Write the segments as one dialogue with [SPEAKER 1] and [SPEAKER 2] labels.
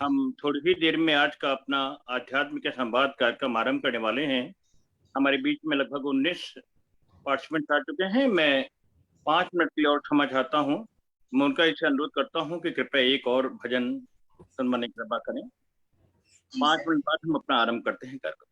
[SPEAKER 1] हम थोड़ी ही देर में आज का अपना आध्यात्मिक संवाद कार्यक्रम आरंभ करने वाले हैं। हमारे बीच में लगभग 19 पार्टिसिपेंट आ चुके हैं। मैं 5 मिनट के लिए और क्षमा चाहता हूँ। मैं उनका इसे अनुरोध करता हूँ कि कृपया एक और भजन सुनवाने की कृपा करें। 5 मिनट बाद हम अपना आरंभ करते हैं कार्यक्रम।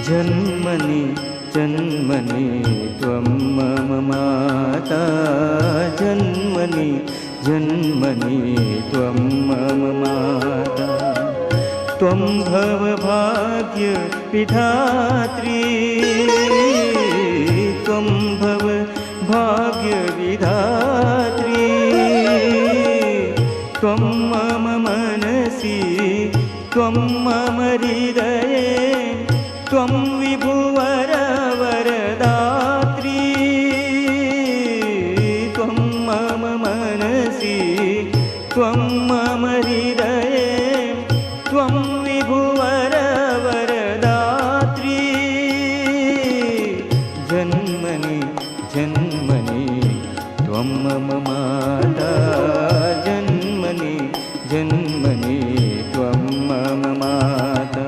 [SPEAKER 2] जन्मनि जन्मनि त्वं मम माता, जन्मनि जन्मनि त्वं मम माता, त्वं भवभाग्य विधात्री, त्वं भवभाग्य विधात्री, त्वं मम मनसि त्वं मम हृदये, त्वं विभुवर वरदात्री, त्वं मम मनसि त्वं मम हृदये, त्वं विभुवर वरदात्री, जन्मनि जन्मनि त्वं मम माता, जन्मनि जन्मनि त्वं मम माता।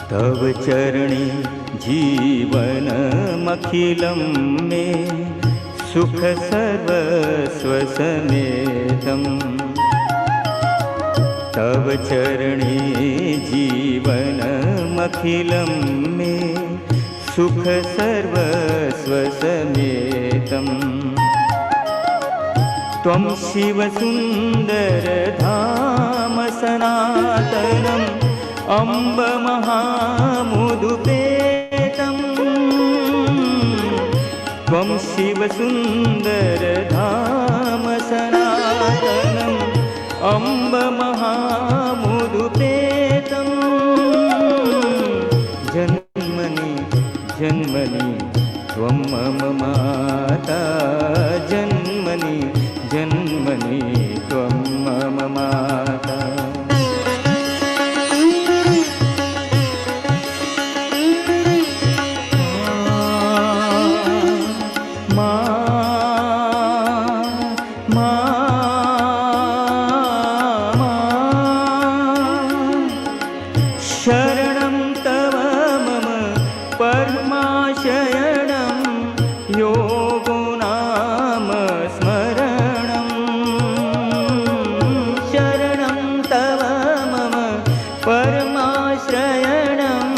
[SPEAKER 2] तव चरणी जीवनमखिलं मे, सुख सर्वस्वसमेतम्, तव चरणी जीवनमखिलं मे, सुख सर्वस्वसमेतम्, त्वं शिवसुन्दरधाम सनातनम्, अम्ब महामुदुपेतम्, त्वं शिवसुन्दरधाम सनातनम्, अम्ब महामुदुपेतम्, जन्मनि जन्मनि त्वं मम माता, परमाशयनं योगो नाम स्मरणं शरणं तव मम परमाश्रयणं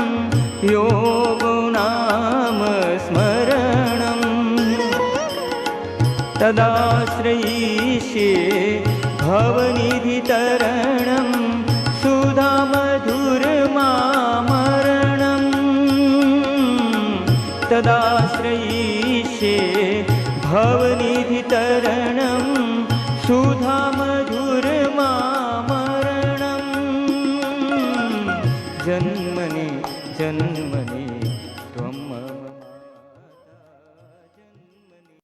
[SPEAKER 2] योगो नाम स्मरणं तदाश्रयिष्ये भवनिधितरणं सुधामधुरमामरणं तदाश्रयिष्ये भवनिधितरणं सुधामधुरमामरणं जन्मनि जन्मनि त्वं मम माता जन्मनि।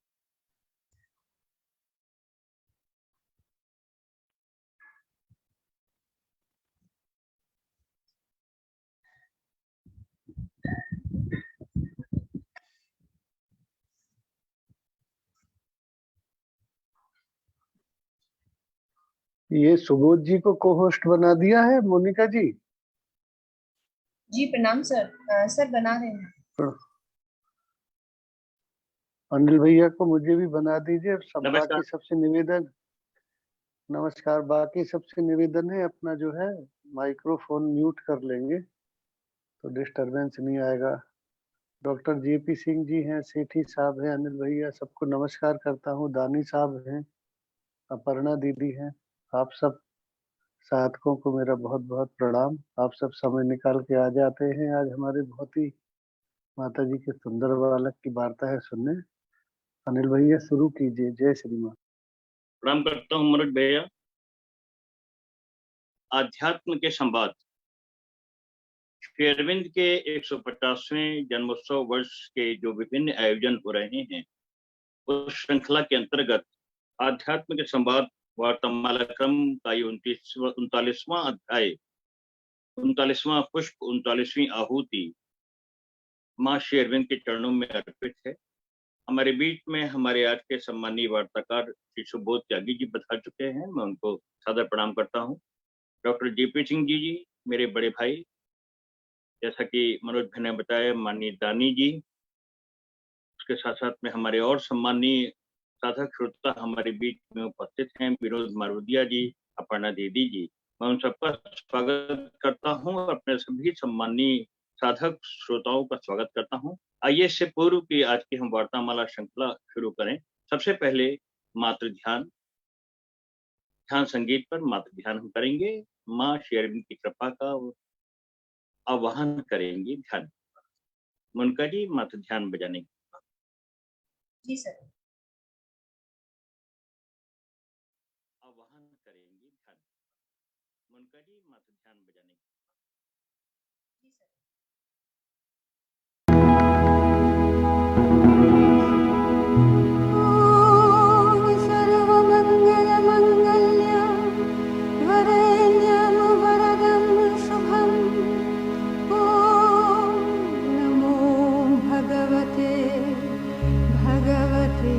[SPEAKER 3] ये सुबोध जी को को होस्ट बना दिया है मोनिका जी।
[SPEAKER 4] जी प्रणाम सर। सर बना रहे हैं।
[SPEAKER 3] अनिल भैया को मुझे भी बना दीजिए। सब
[SPEAKER 1] नमस्कार।
[SPEAKER 3] बाकी सबसे निवेदन, नमस्कार, बाकी सबसे निवेदन है अपना जो है माइक्रोफोन म्यूट कर लेंगे तो डिस्टरबेंस नहीं आएगा। डॉक्टर जेपी सिंह जी हैं, सेठी साहब हैं, अनिल भैया, सबको नमस्कार करता हूँ। दानी साहब हैं, अपर्णा दीदी हैं, आप सब साधकों को मेरा बहुत बहुत प्रणाम। आप सब समय निकाल के आ जाते हैं आज हमारे बहुत ही माता जी के सुंदर बालक की वार्ता है सुनने। अनिल भैया शुरू कीजिए। जय श्रीमान।
[SPEAKER 1] प्रणाम करता हूँ मनोज भैया। आध्यात्म के संवाद श्री अरविंद के 150वें जन्मोत्सव वर्ष के जो विभिन्न आयोजन हो रहे हैं उस श्रृंखला के अंतर्गत आध्यात्म के संवाद वार्तामाला क्रम का ये 39वां अध्याय, 39वां पुष्प, 39वीं आहुति माँ श्री अरविंद के चरणों में अर्पित है। हमारे बीच में हमारे आज के सम्मानीय वार्ताकार श्री सुबोध त्यागी जी बता चुके हैं, मैं उनको सादर प्रणाम करता हूँ। डॉक्टर जेपी सिंह जी मेरे बड़े भाई, जैसा कि मनोज भाई ने बताया, माननीय दानी जी, उसके साथ साथ में हमारे और सम्मानीय साधक श्रोता हमारे बीच में उपस्थित हैं, विनोद मारवदिया जी, अपर्णा दीदी जी, मैं उन सबका स्वागत करता हूं और अपने सभी सम्मानीय साधक श्रोताओं का स्वागत करता हूं। आइए इससे पूर्व की आज की हम वार्तामाला श्रृंखला शुरू करें। सबसे पहले मातृ ध्यान, ध्यान संगीत पर मातृ ध्यान हम करेंगे। माँ श्री अरविंद की कृपा का आवाहन करेंगे ध्यान। मुनका जी मातृ ध्यान बजाने की।
[SPEAKER 4] जी सर।
[SPEAKER 1] आवाहन करेंगे ध्यान। मुनका जी मातृ ध्यान बजाने की।
[SPEAKER 4] जी सर।
[SPEAKER 5] भगवते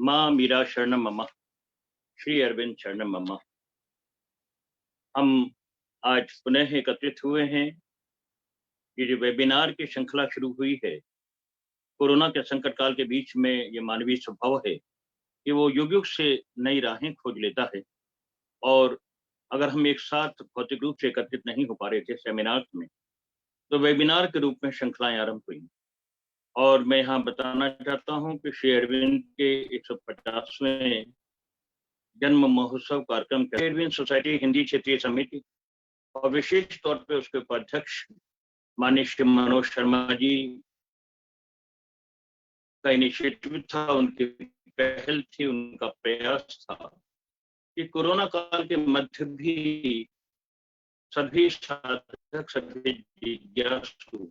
[SPEAKER 1] माँ मीरा शरणम मम, श्री अरविंद शरणम मम। हम आज पुनः एकत्रित हुए हैं। ये जो वेबिनार की श्रृंखला शुरू हुई है, कोरोना के संकट काल के बीच में, ये मानवीय स्वभाव है कि वो युग युग से नई राहें खोज लेता है। और अगर हम एक साथ भौतिक रूप से एकत्रित नहीं हो पा रहे थे सेमिनार में, तो वेबिनार के रूप में श्रृंखलाएं आरंभ हुई। और मैं यहाँ बताना चाहता हूँ कि श्री अरविंद के 150वें जन्म महोत्सव कार्यक्रम के श्री अरविंद सोसाइटी हिंदी क्षेत्रीय समिति और विशेष तौर पे उसके उपाध्यक्ष माननीय श्री मनोज शर्मा जी का इनिशिएटिव था, उनकी पहल थी, उनका प्रयास था कि कोरोना काल के मध्य भी सभी साधक, सभी जिज्ञासु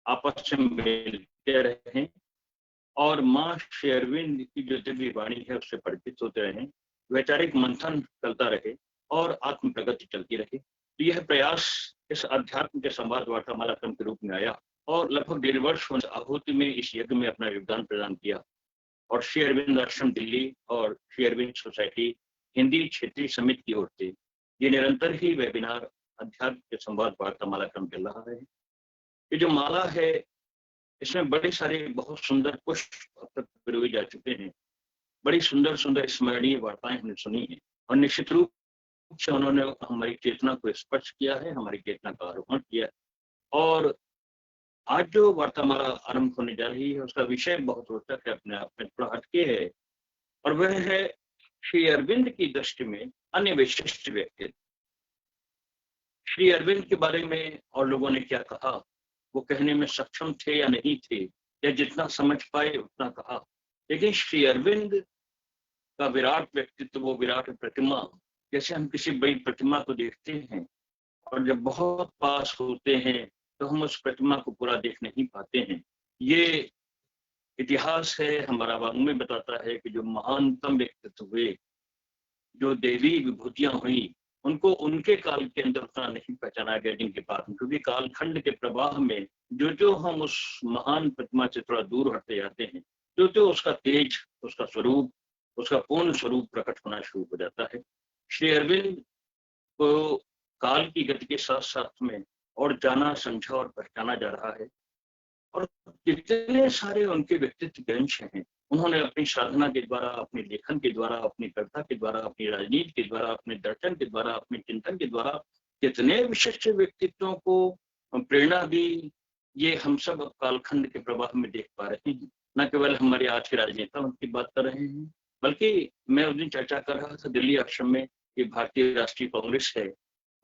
[SPEAKER 1] आपस में मिलते रहें और माँ श्री अरविंद की जो दिव्य वाणी है उससे परिचित होते रहें, वैचारिक मंथन चलता रहे और आत्म प्रगति चलती रहे। तो यह प्रयास इस अध्यात्म के संवाद वार्तामाला क्रम के रूप में आया और लगभग 1.5 वर्ष आहुति में इस यज्ञ में अपना योगदान प्रदान किया। और श्री अरविंद आश्रम दिल्ली और श्री अरविंद सोसाइटी हिंदी क्षेत्रीय समिति की ओर से ये निरंतर ही वेबिनार अध्यात्म के संवाद वार्तामाला क्रम चल रहा है। ये जो माला है, इसमें बड़े सारे बहुत सुंदर पुष्प अब तक पिरोए जा चुके हैं। बड़ी सुंदर सुंदर स्मरणीय वार्ताएं हमने सुनी है और निश्चित रूप से उन्होंने हमारी चेतना को स्पर्श किया है, हमारी चेतना का आरोहण किया है। और आज जो वार्तामाला आरंभ होने जा रही है उसका विषय बहुत रोचक है, अपने आप में थोड़ा हटके है, और वह है श्री अरविंद की दृष्टि में अन्य विशिष्ट व्यक्ति। श्री अरविंद के बारे में और लोगों ने क्या कहा, वो कहने में सक्षम थे या नहीं थे, या जितना समझ पाए उतना कहा। लेकिन श्री अरविंद का विराट व्यक्तित्व, वो विराट प्रतिमा, जैसे हम किसी बड़ी प्रतिमा को देखते हैं और जब बहुत पास होते हैं तो हम उस प्रतिमा को पूरा देख नहीं पाते हैं। ये इतिहास है, हमारा वाङ्मय बताता है कि जो महानतम व्यक्तित्व हुए, जो देवी विभूतियां हुई, उनको उनके काल के अंदर उतना नहीं पहचाना गया जिनके पास, क्योंकि कालखंड के प्रवाह में जो हम उस महान प्रतिमा से थोड़ा दूर हटते जाते हैं, जो उसका तेज, उसका स्वरूप, उसका पूर्ण स्वरूप प्रकट होना शुरू हो जाता है। श्री अरविंद को काल की गति के साथ साथ में और जाना, समझा और पहचाना जा रहा है। और कितने सारे उनके व्यक्तित्व के अंश हैं। उन्होंने अपनी साधना के द्वारा, अपने लेखन के द्वारा, अपनी कविता के द्वारा, अपनी राजनीति के द्वारा, अपने दर्शन के द्वारा, अपने चिंतन के द्वारा कितने विशिष्ट व्यक्तित्वों को प्रेरणा दी, ये हम सब कालखंड के प्रवाह में देख पा रहे हैं। न केवल हमारे आज के राजनेता उनकी बात कर रहे हैं, बल्कि मैं उस दिन चर्चा कर रहा था दिल्ली आश्रम में, ये भारतीय राष्ट्रीय कांग्रेस है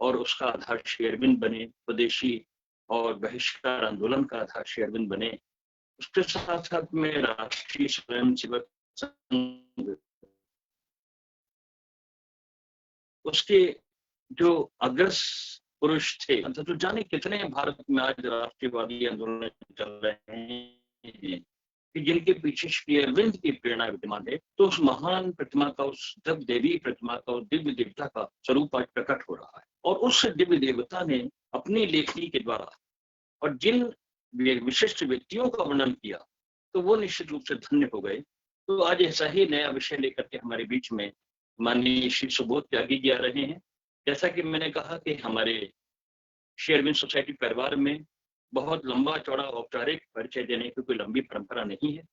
[SPEAKER 1] और उसका आधार श्री अरविंद बने, स्वदेशी और बहिष्कार आंदोलन का आधार श्री अरविंद बने। उसके साथ साथ में राष्ट्रीय स्वयंसेवक संघ, उसके जो अग्रस पुरुष थे, तो जाने कितने भारत में आज राष्ट्रीयवादी आंदोलन चल रहे हैं कि जिनके पीछे श्री अरविंद की प्रेरणा विद्यमान है। तो उस महान प्रतिमा का, उस देवी प्रतिमा का, उस दिव्य देवता का स्वरूप आज प्रकट हो रहा है। और उस दिव्य देवता ने अपनी लेखनी के द्वारा और जिन विशिष्ट व्यक्तियों का वर्णन किया, तो वो निश्चित रूप से धन्य हो गए। तो आज ऐसा ही नया विषय लेकर के हमारे बीच में माननीय श्री सुबोध त्यागी जी आ रहे हैं। जैसा कि मैंने कहा कि हमारे श्री अरविंद सोसाइटी परिवार में बहुत लंबा चौड़ा औपचारिक परिचय देने की कोई लंबी परंपरा नहीं है,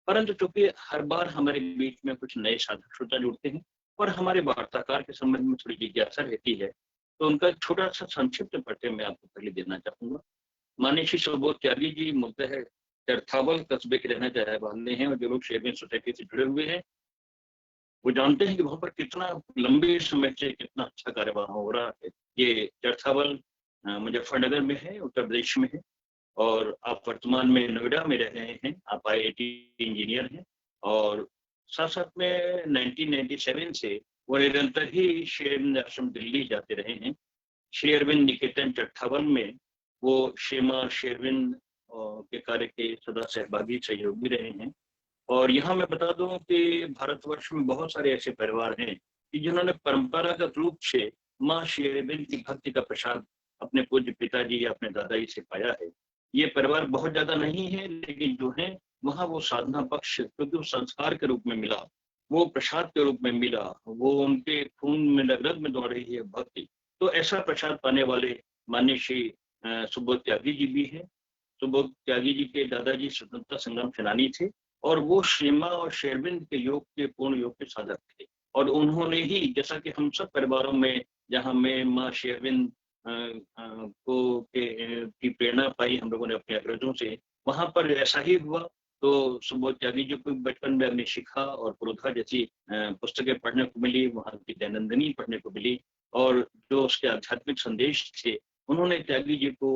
[SPEAKER 1] परंतु चूंकि हर बार हमारे बीच में कुछ नए साधक श्रोता जुड़ते हैं और हमारे वार्ताकार के संबंध में थोड़ी जिज्ञासा रहती है, तो उनका छोटा सा संक्षिप्त परिचय मैं आपको पहले देना चाहूंगा। माननीय श्री सुबोध त्यागी जी मूलतः चरथावल कस्बे के रहने वाले हैं, और जो लोग श्री अरविंद सोसाइटी से जुड़े हुए हैं वो जानते हैं कि वहां पर कितना लंबे समय से कितना अच्छा कार्य वहां हो रहा है। ये चरथावल मुजफ्फरनगर में है, उत्तर प्रदेश में है, और आप वर्तमान में नोएडा में रह रहे हैं। आप IIT इंजीनियर हैं और साथ साथ में 1997 से वो निरंतर ही श्री अरविंद आश्रम दिल्ली जाते रहे हैं। श्री अरविंद निकेतन चट्ठावन में वो श्रीमा श्री अरविंद के कार्य के सदा सहभागी, सहयोगी रहे हैं। और यहाँ मैं बता दूं कि भारतवर्ष में बहुत सारे ऐसे परिवार हैं कि जिन्होंने परंपरागत रूप से माँ श्री अरविंद की भक्ति का प्रसाद अपने पूज्य पिताजी या अपने दादाजी से पाया है। ये परिवार बहुत ज्यादा नहीं है, लेकिन जो है वहां वो साधना पक्ष, क्योंकि वो संस्कार के रूप में मिला, वो प्रसाद के रूप में मिला, वो उनके खून में रग रग में दौड़ रही है भक्ति। तो ऐसा प्रसाद पाने वाले माननीय श्री सुबोध त्यागी जी भी है। सुबोध त्यागी जी के दादाजी स्वतंत्रता संग्राम सेनानी थे, और वो श्रीमा और शेरविंद के योग के पूर्ण योग के साधक थे। और उन्होंने ही, जैसा कि हम सब परिवारों में, जहाँ में माँ शेरविंद की प्रेरणा पाई हम लोगों ने अपने अग्रजों से, वहां पर ऐसा ही हुआ। तो सुबोध त्यागी जी को बचपन में अग्निशिखा और पुरोधा जैसी पुस्तकें पढ़ने को मिली, वहां की दैनंदिनी पढ़ने को मिली, और जो उसके आध्यात्मिक संदेश थे उन्होंने त्यागी जी को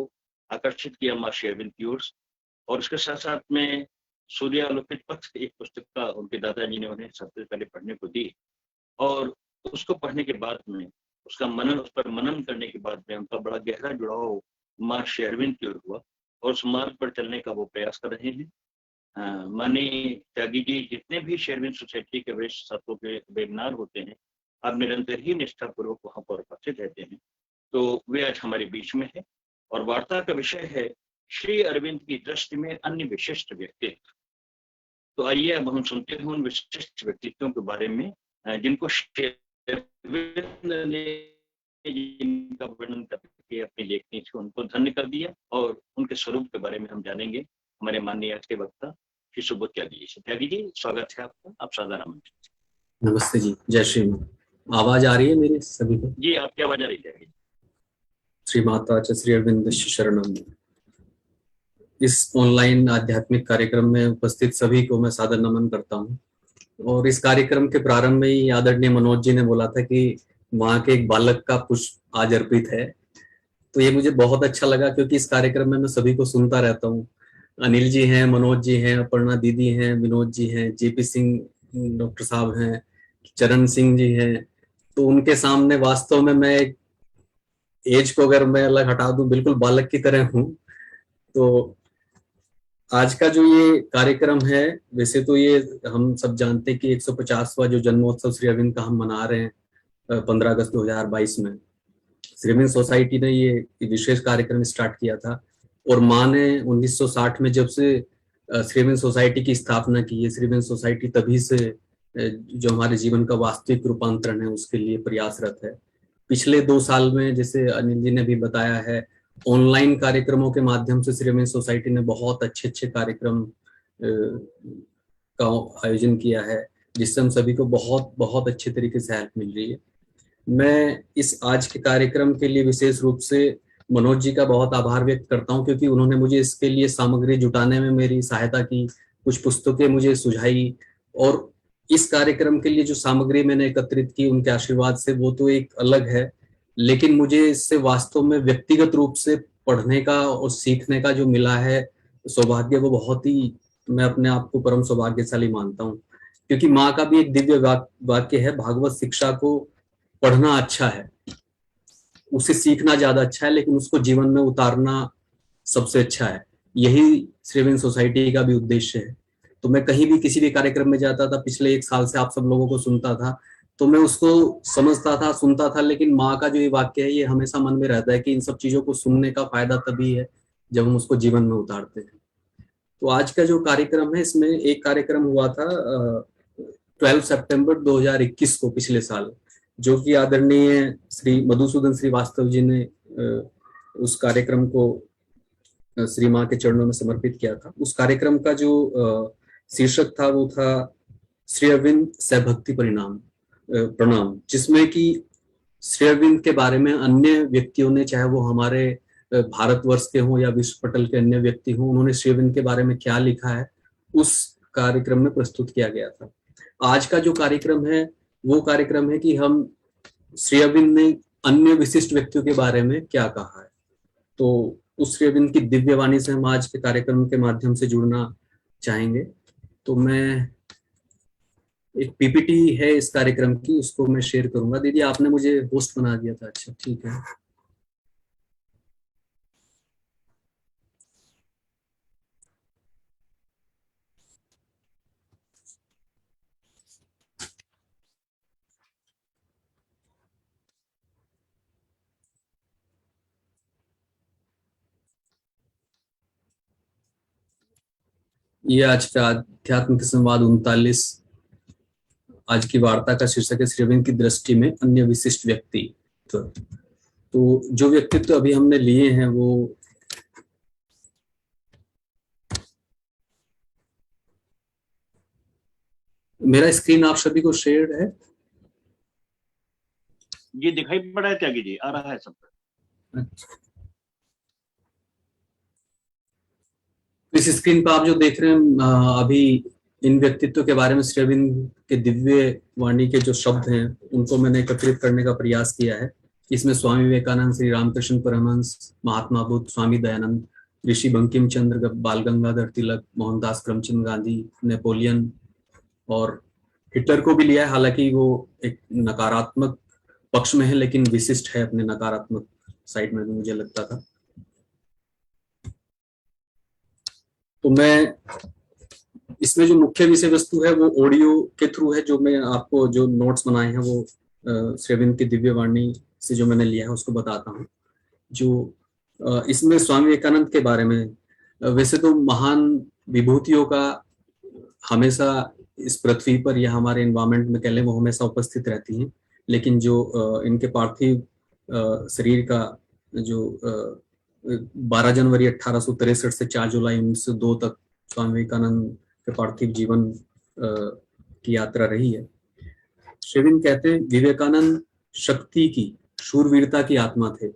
[SPEAKER 1] आकर्षित किया माँ शेरविंद की ओर। और उसके साथ साथ में सूर्यालोकित पथ, एक पुस्तक का उनके दादाजी ने उन्हें सबसे पहले पढ़ने को दी, और उसको पढ़ने के बाद में उसका मनन, उस पर मनन करने के बाद में उनका बड़ा गहरा जुड़ाव माँ शेरविंद की ओर हुआ, और उस मार्ग पर चलने का वो प्रयास कर रहे हैं। माननीय त्यागी जी जितने भी शेरविंद सोसाइटी के वरिष्ठ छात्रों के वेबिनार होते हैं, आप निरंतर ही निष्ठापूर्वक वहां पर उपस्थित रहते हैं। तो वे आज हमारे बीच में है, और वार्ता का विषय है श्री अरविंद की दृष्टि में अन्य विशिष्ट व्यक्तित्व। तो आइए अब हम सुनते हैं उन विशिष्ट व्यक्तित्वों के बारे में जिनको श्री अरविंद ने, जिनका वर्णन करके अपनी लेखनी से उनको धन्य कर दिया, और उनके स्वरूप के बारे में हम जानेंगे हमारे माननीय आज के वक्ता श्री सुबोध त्यागी जी से। त्यागी जी, स्वागत है आपका, आप साधारण आमंत्रित।
[SPEAKER 5] नमस्ते जी, जय श्री मां। आवाज आ रही है मेरी सभी को?
[SPEAKER 1] जी, आपकी आवाज आ रही है।
[SPEAKER 5] श्री माता च श्री अरविंद शरणम। इस ऑनलाइन आध्यात्मिक कार्यक्रम में उपस्थित सभी को मैं सादर नमन करता हूँ। और इस कार्यक्रम के प्रारंभ में ही आदरणीय मनोज जी ने बोला था कि माँ के एक बालक का पुष्प आज अर्पित है, तो ये मुझे बहुत अच्छा लगा, क्योंकि इस कार्यक्रम में मैं सभी को सुनता रहता हूँ। अनिल जी हैं, मनोज जी हैं, अपर्णा दीदी हैं, विनोद जी हैं, जेपी सिंह डॉक्टर साहब हैं, चरण सिंह जी हैं। तो उनके सामने वास्तव में मैं एज को अगर मैं अलग हटा दूं, बिल्कुल बालक की तरह हूं। तो आज का जो ये कार्यक्रम है, वैसे तो ये हम सब जानते हैं कि 150वां जो जन्मोत्सव श्री अरविंद का हम मना रहे हैं 15 अगस्त 2022 में। श्री अरविंद सोसाइटी ने ये विशेष कार्यक्रम स्टार्ट किया था, और माँ ने 1960 में जब से श्री अरविंद सोसाइटी की स्थापना की है, श्री अरविंद सोसाइटी तभी से जो हमारे जीवन का वास्तविक रूपांतरण है उसके लिए प्रयासरत है। पिछले 2 साल में, जैसे अनिल जी ने भी बताया है, ऑनलाइन कार्यक्रमों के माध्यम से श्री अरविंद सोसाइटी ने बहुत अच्छे अच्छे कार्यक्रम का आयोजन किया है, जिससे हम सभी को बहुत बहुत अच्छे तरीके से हेल्प मिल रही है। मैं इस आज के कार्यक्रम के लिए विशेष रूप से मनोज जी का बहुत आभार व्यक्त करता हूं, क्योंकि उन्होंने मुझे इसके लिए सामग्री जुटाने में मेरी सहायता की, कुछ पुस्तकें मुझे सुझाई, और इस कार्यक्रम के लिए जो सामग्री मैंने एकत्रित की उनके आशीर्वाद से, वो तो एक अलग है। लेकिन मुझे इससे वास्तव में व्यक्तिगत रूप से पढ़ने का और सीखने का जो मिला है सौभाग्य, वो बहुत ही, मैं अपने आप को परम सौभाग्यशाली मानता हूँ। क्योंकि माँ का भी एक दिव्य वाक्य है, भागवत शिक्षा को पढ़ना अच्छा है, उसे सीखना ज्यादा अच्छा है, लेकिन उसको जीवन में उतारना सबसे अच्छा है। यही श्री अरविंद सोसाइटी का भी उद्देश्य है। तो मैं कहीं भी किसी भी कार्यक्रम में जाता था, पिछले 1 साल से आप सब लोगों को सुनता था, तो मैं उसको समझता था, सुनता था, लेकिन माँ का जो ये वाक्य है, ये हमेशा मन में रहता है कि इन सब चीजों को सुनने का फायदा तभी है जब हम उसको जीवन में उतारते हैं। तो आज का जो कार्यक्रम है, इसमें एक कार्यक्रम हुआ था 12 सितंबर 2021 को, पिछले साल, जो कि आदरणीय श्री मधुसूदन श्रीवास्तव जी ने उस कार्यक्रम को श्री माँ के चरणों में समर्पित किया था। उस कार्यक्रम का जो शीर्षक था वो था श्री अरविंद से भक्ति प्रणाम, जिसमें कि श्री अरविंद के बारे में अन्य व्यक्तियों ने, चाहे वो हमारे भारतवर्ष के हों या विश्व पटल के अन्य व्यक्ति हों, उन्होंने श्री अरविंद के बारे में क्या लिखा है उस कार्यक्रम में प्रस्तुत किया गया था। आज का जो कार्यक्रम है वो कार्यक्रम है कि हम श्री अरविंद ने अन्य विशिष्ट व्यक्तियों के बारे में क्या कहा है। तो उस श्री अरविंद की दिव्य वाणी से हम आज के कार्यक्रम के माध्यम से जुड़ना चाहेंगे। तो मैं एक पीपीटी है इस कार्यक्रम की, उसको मैं शेयर करूंगा। दीदी, आपने मुझे होस्ट बना दिया था। अच्छा, ठीक है। ये आज का आध्यात्मिक संवाद 39। आज की वार्ता का शीर्षक है श्री अरविंद की दृष्टि में अन्य विशिष्ट व्यक्तित्व। तो जो व्यक्तित्व अभी हमने लिए हैं वो मेरा स्क्रीन आप सभी को शेयर है?
[SPEAKER 1] ये दिखाई पड़ रहा है त्यागी जी? आ रहा है सब?
[SPEAKER 5] अच्छा। इस स्क्रीन पर आप जो देख रहे हैं अभी इन व्यक्तित्व के बारे में श्री अरविंद के दिव्य वाणी के जो शब्द हैं उनको मैंने एकत्रित करने का प्रयास किया है। इसमें स्वामी विवेकानंद, श्री रामकृष्ण परमहंस, महात्मा बुद्ध, स्वामी दयानंद, ऋषि बंकिम चंद्र, बाल गंगाधर तिलक, मोहनदास करमचंद गांधी, नेपोलियन और हिटलर को भी लिया है। हालांकि वो एक नकारात्मक पक्ष में है लेकिन विशिष्ट है अपने नकारात्मक साइड में, मुझे लगता था। तो मैं इसमें जो मुख्य विषय वस्तु है वो ऑडियो के थ्रू है, जो मैं आपको जो नोट्स बनाए हैं वो श्री अरविंद की दिव्य वाणी से जो मैंने लिया है उसको बताता हूँ। जो इसमें स्वामी विवेकानंद के बारे में, वैसे तो महान विभूतियों का हमेशा इस पृथ्वी पर या हमारे एनवायरमेंट में कह लें वो हमेशा उपस्थित रहती हैं, लेकिन जो इनके पार्थिव शरीर का जो 12 जनवरी 1863 से 4 जुलाई 1902 तक स्वामी विवेकानंद के पार्थिव जीवन की यात्रा रही है। श्री अरविंद कहते हैं, विवेकानंद शक्ति की, शूरवीरता की आत्मा थे।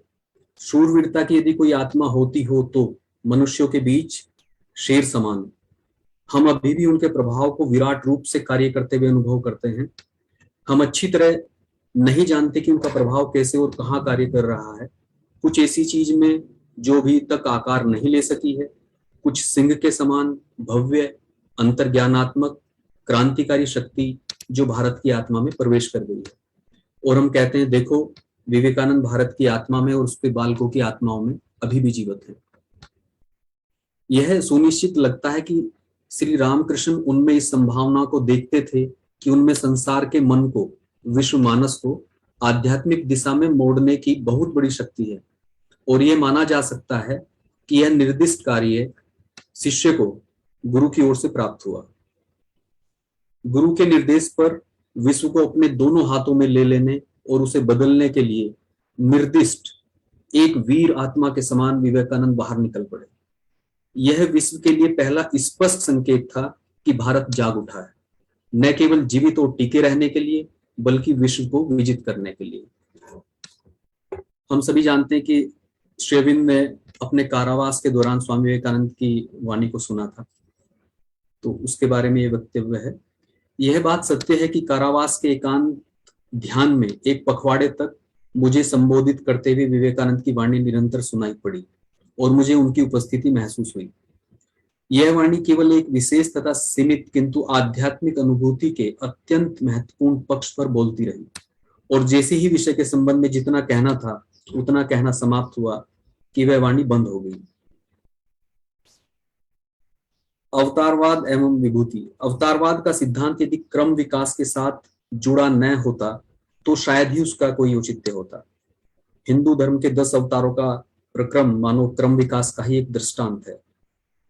[SPEAKER 5] शूरवीरता की यदि कोई आत्मा होती हो तो मनुष्यों के बीच शेर समान। हम अभी भी उनके प्रभाव को विराट रूप से कार्य करते हुए अनुभव करते हैं। हम अच्छी तरह नहीं जानते कि उनका प्रभाव कैसे और कहाँ कार्य कर रहा है। कुछ ऐसी चीज में जो अभी तक आकार नहीं ले सकी है, कुछ सिंह के समान भव्य, अंतर्ज्ञानात्मक, क्रांतिकारी शक्ति जो भारत की आत्मा में प्रवेश कर गई है। और हम कहते हैं देखो, विवेकानंद भारत की आत्मा में और उसके बालकों की आत्माओं में अभी भी जीवित है। यह सुनिश्चित लगता है कि श्री रामकृष्ण उनमें इस संभावना को देखते थे कि उनमें संसार के मन को, विश्व मानस को आध्यात्मिक दिशा में मोड़ने की बहुत बड़ी शक्ति है। और यह माना जा सकता है कि यह निर्दिष्ट कार्य शिष्य को गुरु की ओर से प्राप्त हुआ। गुरु के निर्देश पर विश्व को अपने दोनों हाथों में ले लेने और उसे बदलने के लिए निर्दिष्ट एक वीर आत्मा के समान विवेकानंद बाहर निकल पड़े। यह विश्व के लिए पहला स्पष्ट संकेत था कि भारत जाग उठा है, न केवल जीवित और टिके रहने के लिए बल्कि विश्व को विजित करने के लिए। हम सभी जानते हैं कि श्री अरविंद ने अपने कारावास के दौरान स्वामी विवेकानंद की वाणी को सुना था, तो उसके बारे में यह वक्तव्य है। यह बात सत्य है कि कारावास के एकांत ध्यान में एक पखवाड़े तक मुझे संबोधित करते हुए विवेकानंद की वाणी निरंतर सुनाई पड़ी और मुझे उनकी उपस्थिति महसूस हुई। यह वाणी केवल एक विशेष तथा सीमित किंतु आध्यात्मिक अनुभूति के अत्यंत महत्वपूर्ण पक्ष पर बोलती रही, और जैसे ही विषय के संबंध में जितना कहना था उतना कहना समाप्त हुआ कि वह वाणी बंद हो गई। अवतारवाद एवं विभूति। अवतारवाद का सिद्धांत यदि क्रम विकास के साथ जुड़ा न होता तो शायद ही उसका कोई औचित्य होता। हिंदू धर्म के 10 अवतारों का प्रक्रम मानो क्रम विकास का ही एक दृष्टांत है।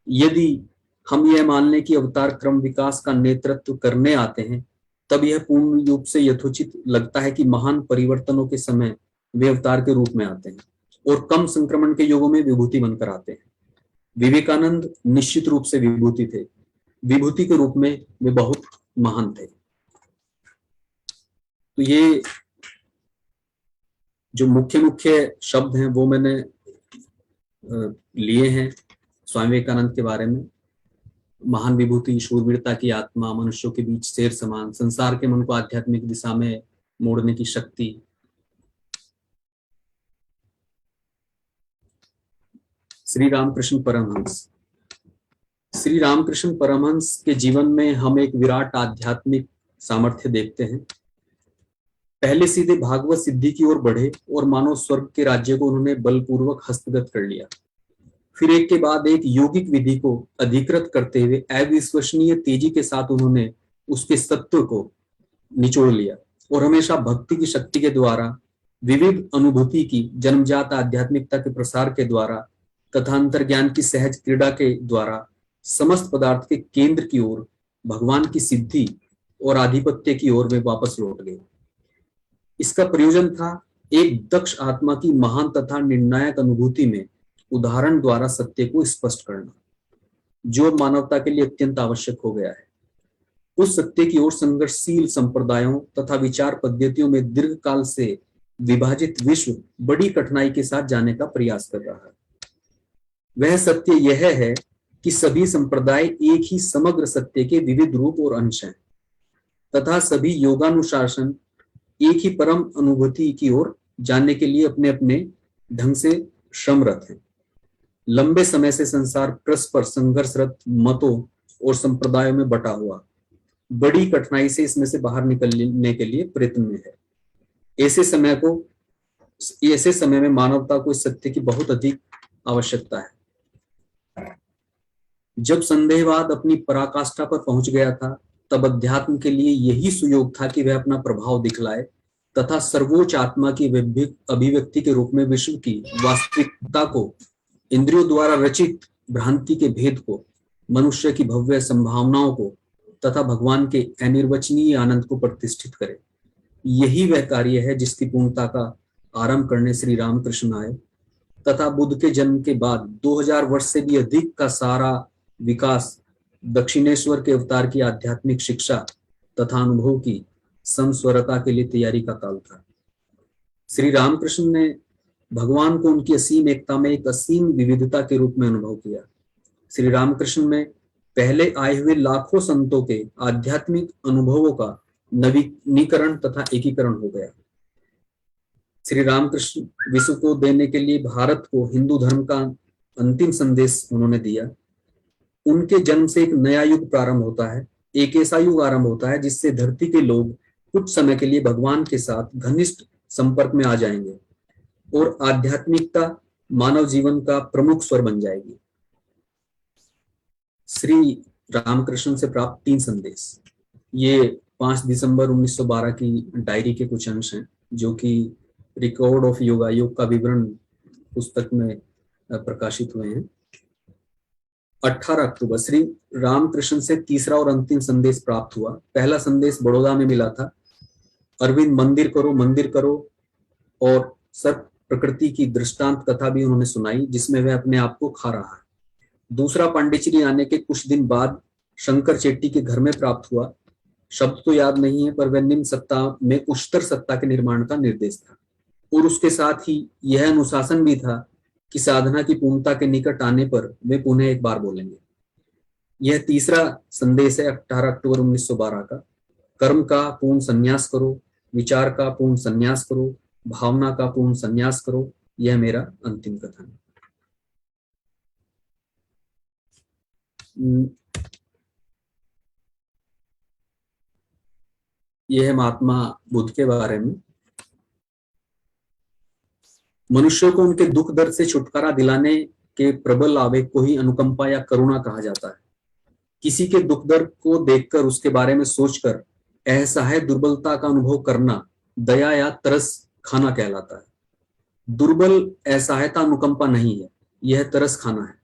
[SPEAKER 5] यदि हम यह मान लें कि अवतार क्रम विकास का नेतृत्व करने आते हैं, तब यह पूर्ण रूप से यथोचित लगता है कि महान परिवर्तनों के समय वे अवतार के रूप में आते हैं और कम संक्रमण के युगों में विभूति बनकर आते हैं। विवेकानंद निश्चित रूप से विभूति थे। विभूति के रूप में वे बहुत महान थे। तो ये जो मुख्य शब्द हैं वो मैंने लिए हैं स्वामी विवेकानंद के बारे में। महान विभूति, शूरवीरता की आत्मा, मनुष्यों के बीच शेर समान, संसार के मन को आध्यात्मिक दिशा में मोड़ने की शक्ति। श्री रामकृष्ण परमहंस। श्री रामकृष्ण परमहंस के जीवन में हम एक विराट आध्यात्मिक सामर्थ्य देखते हैं। पहले सीधे भागवत सिद्धि की ओर बढ़े और मानव स्वर्ग के राज्य को उन्होंने बलपूर्वक हस्तगत कर लिया। फिर एक के बाद एक योगिक विधि को अधिकृत करते हुए अविश्वसनीय तेजी के साथ उन्होंने उसके सत्व को निचोड़ लिया और हमेशा भक्ति की शक्ति के द्वारा, विविध अनुभूति की जन्मजात आध्यात्मिकता के प्रसार के द्वारा तथा अंतर्ज्ञान की सहज क्रीड़ा के द्वारा समस्त पदार्थ के केंद्र की ओर, भगवान की सिद्धि और आधिपत्य की ओर वे वापस लौट गए। इसका प्रयोजन था एक दक्ष आत्मा की महान तथा निर्णायक अनुभूति में उदाहरण द्वारा सत्य को स्पष्ट करना, जो मानवता के लिए अत्यंत आवश्यक हो गया है। उस सत्य की ओर संघर्षशील संप्रदायों तथा विचार पद्धतियों में दीर्घ काल से विभाजित विश्व बड़ी कठिनाई के साथ जाने का प्रयास कर रहा है। वह सत्य यह है कि सभी संप्रदाय एक ही समग्र सत्य के विविध रूप और अंश हैं तथा सभी योगानुशासन एक ही परम अनुभूति की ओर जाने के लिए अपने अपने ढंग से श्रमरत हैं। लंबे समय से संसार परस्पर संघर्षरत मतों और संप्रदायों में बटा हुआ बड़ी कठिनाई से इसमें से बाहर निकलने के लिए प्रयत्न में है। ऐसे समय में मानवता को इस सत्य की बहुत अधिक आवश्यकता है। जब संदेहवाद अपनी पराकाष्ठा पर पहुंच गया था, तब अध्यात्म के लिए यही सुयोग था कि वह अपना प्रभाव दिखलाए तथा सर्वोच्च आत्मा की अभिव्यक्ति के रूप में विश्व की वास्तविकता को, इंद्रियों द्वारा रचित भ्रांति के भेद को, मनुष्य की भव्य संभावनाओं को तथा भगवान के अनिर्वचनीय आनंद को प्रतिष्ठित करे। यही वह कार्य है जिसकी पूर्णता का आरंभ करने श्री रामकृष्ण आए तथा बुद्ध के जन्म के बाद 2000 वर्ष से भी अधिक का सारा विकास दक्षिणेश्वर के अवतार की आध्यात्मिक शिक्षा तथा अनुभव की समस्वरता के लिए तैयारी का काल था। श्री रामकृष्ण ने भगवान को उनकी असीम एकता में एक असीम विविधता के रूप में अनुभव किया। श्री रामकृष्ण में पहले आए हुए लाखों संतों के आध्यात्मिक अनुभवों का नवीनीकरण तथा एकीकरण हो गया। श्री रामकृष्ण विश्व को देने के लिए भारत को हिंदू धर्म का अंतिम संदेश उन्होंने दिया। उनके जन्म से एक नया युग प्रारंभ होता है, एक ऐसा युग आरंभ होता है जिससे धरती के लोग कुछ समय के लिए भगवान के साथ घनिष्ठ संपर्क में आ जाएंगे और आध्यात्मिकता मानव जीवन का प्रमुख स्वर बन जाएगी। श्री रामकृष्ण से प्राप्त 3 संदेश, ये 5 दिसंबर 1912 की डायरी के कुछ अंश हैं, जो कि रिकॉर्ड ऑफ योगा योग का विवरण पुस्तक में प्रकाशित हुए हैं। 18 अक्टूबर श्री रामकृष्ण से तीसरा और अंतिम संदेश प्राप्त हुआ। पहला संदेश बड़ौदा में मिला था, अरविंद मंदिर करो, और सर्प प्रकृति की दृष्टांत कथा भी उन्होंने सुनाई, जिसमें वह अपने आप को खा रहा है। दूसरा पांडिचेरी आने के कुछ दिन बाद शंकर चेट्टी के घर में प्राप्त हुआ। शब्द तो याद नहीं है, पर वह निम्न सत्ता में उच्चतर सत्ता के निर्माण का निर्देश था और उसके साथ ही यह अनुशासन भी था कि साधना की पूर्णता के निकट आने पर वे पुनः एक बार बोलेंगे। यह तीसरा संदेश है 18 अक्टूबर 1912 का। कर्म का पूर्ण संन्यास करो, विचार का पूर्ण संन्यास करो, भावना का पूर्ण संन्यास करो, यह मेरा अंतिम कथन है। यह है महात्मा बुद्ध के बारे में। मनुष्य को उनके दुख दर्द से छुटकारा दिलाने के प्रबल आवेग को ही अनुकंपा या करुणा कहा जाता है। किसी के दुख दर्द को देखकर उसके बारे में सोचकर असहाय दुर्बलता का अनुभव करना दया या तरस खाना कहलाता है। दुर्बल असहायता अनुकंपा नहीं है, यह तरस खाना है।